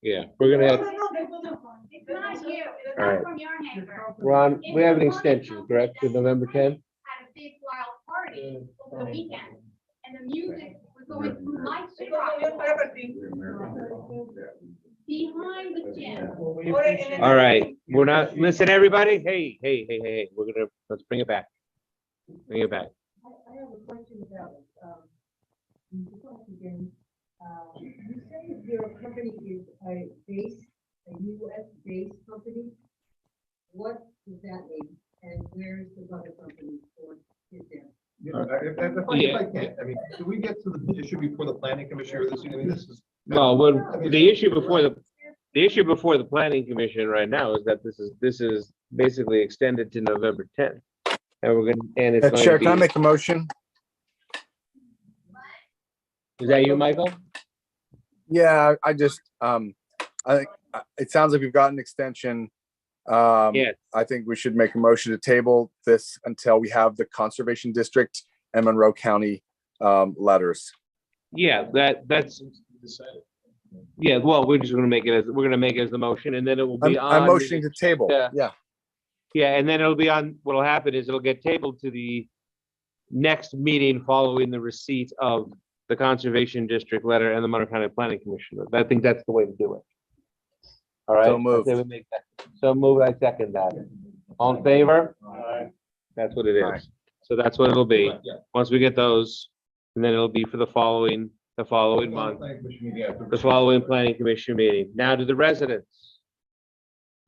yeah, we're gonna have, It's not you, it's All right. not from your neighbor. Ron, we have an extension, correct, to November 10th? Had a big wild party over the weekend, and the music was going through my street behind the gym. All right, we're not, listen, everybody, hey, let's bring it back. Bring it back. I have a question about, again, you say your company is a US based company. What does that mean? And where is the other company for is there? If I can, I mean, do we get to the issue before the planning commission or this, I mean, this is. Well, the issue before the planning commission right now is that this is basically extended to November 10th. And we're gonna, and it's going to Chair, can I be, make a motion? is that you, Michael? Yeah, I just, I think, it sounds like we've got an extension. Yes. I think we should make a motion to table this until we have the Conservation District and Monroe County letters. Yeah, that's, yeah, well, we're just gonna make it as, we're gonna make it as the motion, and then it will be on. I'm motioning to table, Yeah. yeah. Yeah, and then it'll be on, what'll happen is it'll get tabled to the next meeting following the receipt of the Conservation District letter and the Monroe County Planning Commission. I think that's the way to do it. All right. So moved. I say we make that- So move, I second that. All in favor? That's what it Aye. is. So that's what it'll be. Once we get those, and then it'll be for the following the following month, the following planning commission meeting. Now to the residents.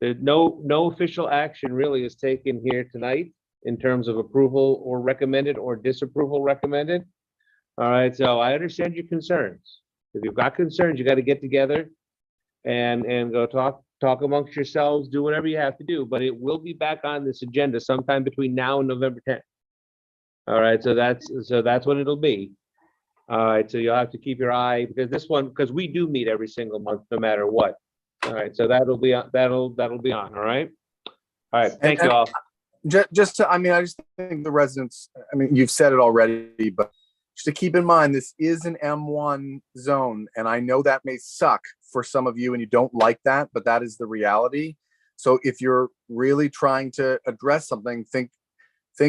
There's no official action really is taken here tonight in terms of approval or recommended or disapproval recommended. All right, so I understand your concerns. If you've got concerns, you got to get together and go talk amongst yourselves, do whatever you have to do, but it will be back on this agenda sometime between now and November 10th. All right, so that's what it'll be. All right, so you'll have to keep your eye, because we do meet every single month, no matter what. All right, so that'll be on, all right? All right, thank you all. I just think the residents, I mean, you've said it already, but just to keep in mind, this is an M1 zone, and I know that may suck for some of you and you don't like that, but that is the reality. So if you're really trying to address something, think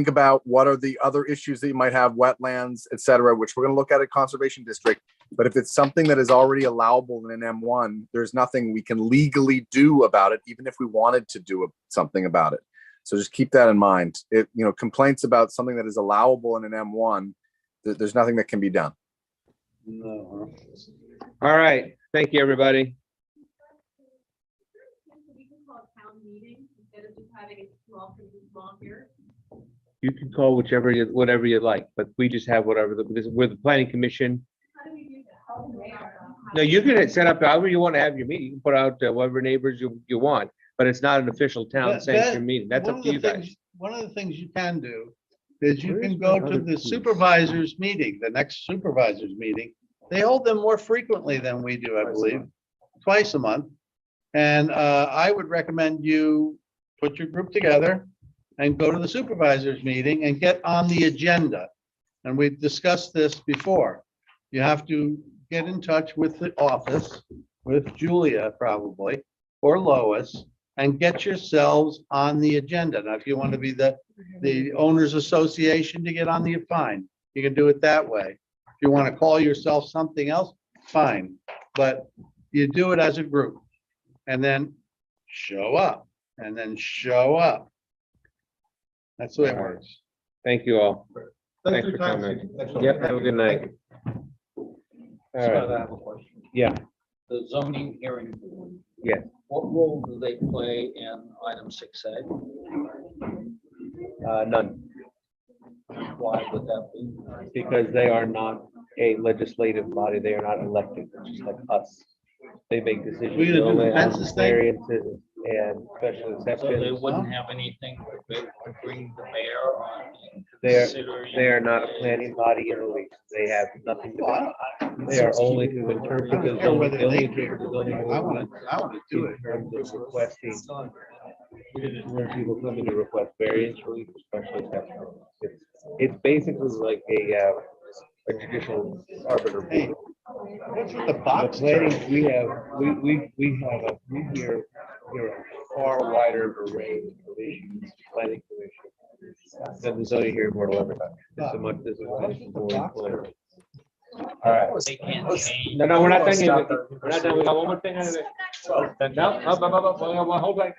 about what are the other issues that you might have, wetlands, et cetera, which we're going to look at a conservation district. But if it's something that is already allowable in an M1, there's nothing we can legally do about it, even if we wanted to do something about it. So just keep that in mind. Complaints about something that is allowable in an M1, there's nothing that can be done. No. All right, thank you, everybody. We can call a town meeting instead of just having it small here. You can call whatever you like, but we just have whatever, because we're the planning commission. How do we do that? No, you can set up however you want to have your meeting. You can put out whatever neighbors you want, but it's not an official town sanctioned meeting. That's up to you guys. One of the things you can do is you can go to the supervisors meeting, the next supervisors meeting. They hold them more frequently than we do, I believe, twice a month. And I would recommend you put your group together and go to the supervisors meeting and get on the agenda. And we've discussed this before. You have to get in touch with the office, with Julia probably, or Lois, and get yourselves on the agenda. Now, if you want to be the owners association to get on the, fine, you can do it that way. If you want to call yourself something else, fine, but you do it as a group and then show up and then show up. That's the way it works. Thank you all. Thanks for coming. Yep, have a good night. All right. I have a question. Yeah, The zoning hearing board, yeah. what role do they play in item 6A? None, Why would that be? because they are not a legislative body. They are not elected, just like us. They make decisions. We're gonna do the only on census thing? variances and special So they exceptions. wouldn't have anything to bring the mayor on? and They consider are not a planning body in the least. They have nothing to do. They are only to interpret the zoning, they only interpret the zoning. I want to do it. In terms of requesting, when people come in to request variance relief, especially exceptions. It's basically like a judicial arbiter. Hey, what's with the The box? planning, we hear a far wider array of issues, planning commission, than the zoning hearing board will ever have. It's a much, this is much more clear. All right. They can't change. No, we're not done yet. We're not done. We got one more thing on it. No, hold back.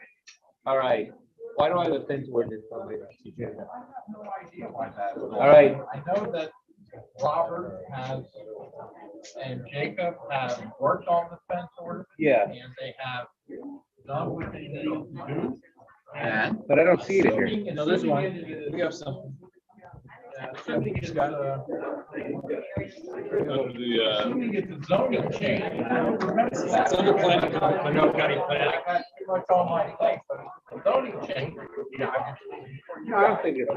All right. Why do I have a fence ordinance on my agenda? All right. I know that Robert has and Jacob have worked on the fence order. Yeah. And they have done what they need to do. And, but I don't see it in here. No, there's one. We have something. Assuming it's got assuming it's a zoning change. It's under planning, Monroe County planning. I got too much on my plate, but it's a zoning change. No, I don't think it's.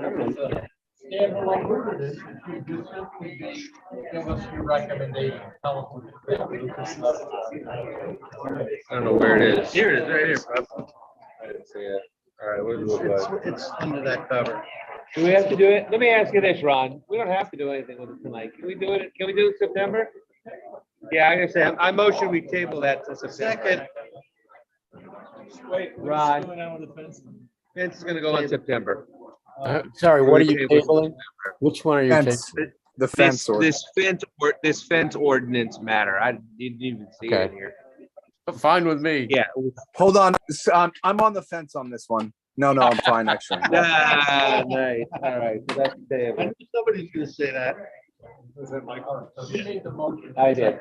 Standalone ordinance, you just simply give us your recommendation. Tell us what you think. I don't know where it is. Here it is, right here. I didn't see it. All right, what does it look like? It's under that cover. Do we have to do it? Let me ask you this, Ron. We don't have to do anything with it tonight. Can we do it? Can we do it in September? Yeah, I understand. I motion we table that to September. Wait, Ron. what's going on with the fence? It's gonna go in September. Sorry, what are you tabling? Which one are you tabling? Fence, the fence or This fence ordinance matter. I didn't even see it in here. Fine with me. Yeah. hold on. I'm on the fence on this one. No, I'm fine, actually. Ah, nice. All right. So that's I knew somebody's gonna say that. Was it Michael? I did.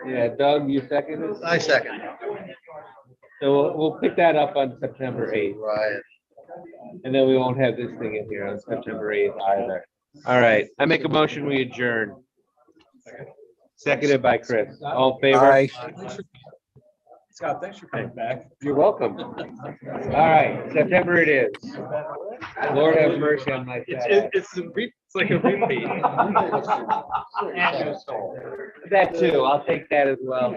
Yeah, Doug, you seconded? I second. So we'll pick that up on September 8th. Right. And then we won't have this thing in here on September 8th either. All right, I make a motion, we adjourn. Seconded by Chris. All in favor? Aye. Scott, thanks for coming back. You're welcome. All right, September it is. Lord have mercy on my family. It's like a repeat. That too, I'll take that as well.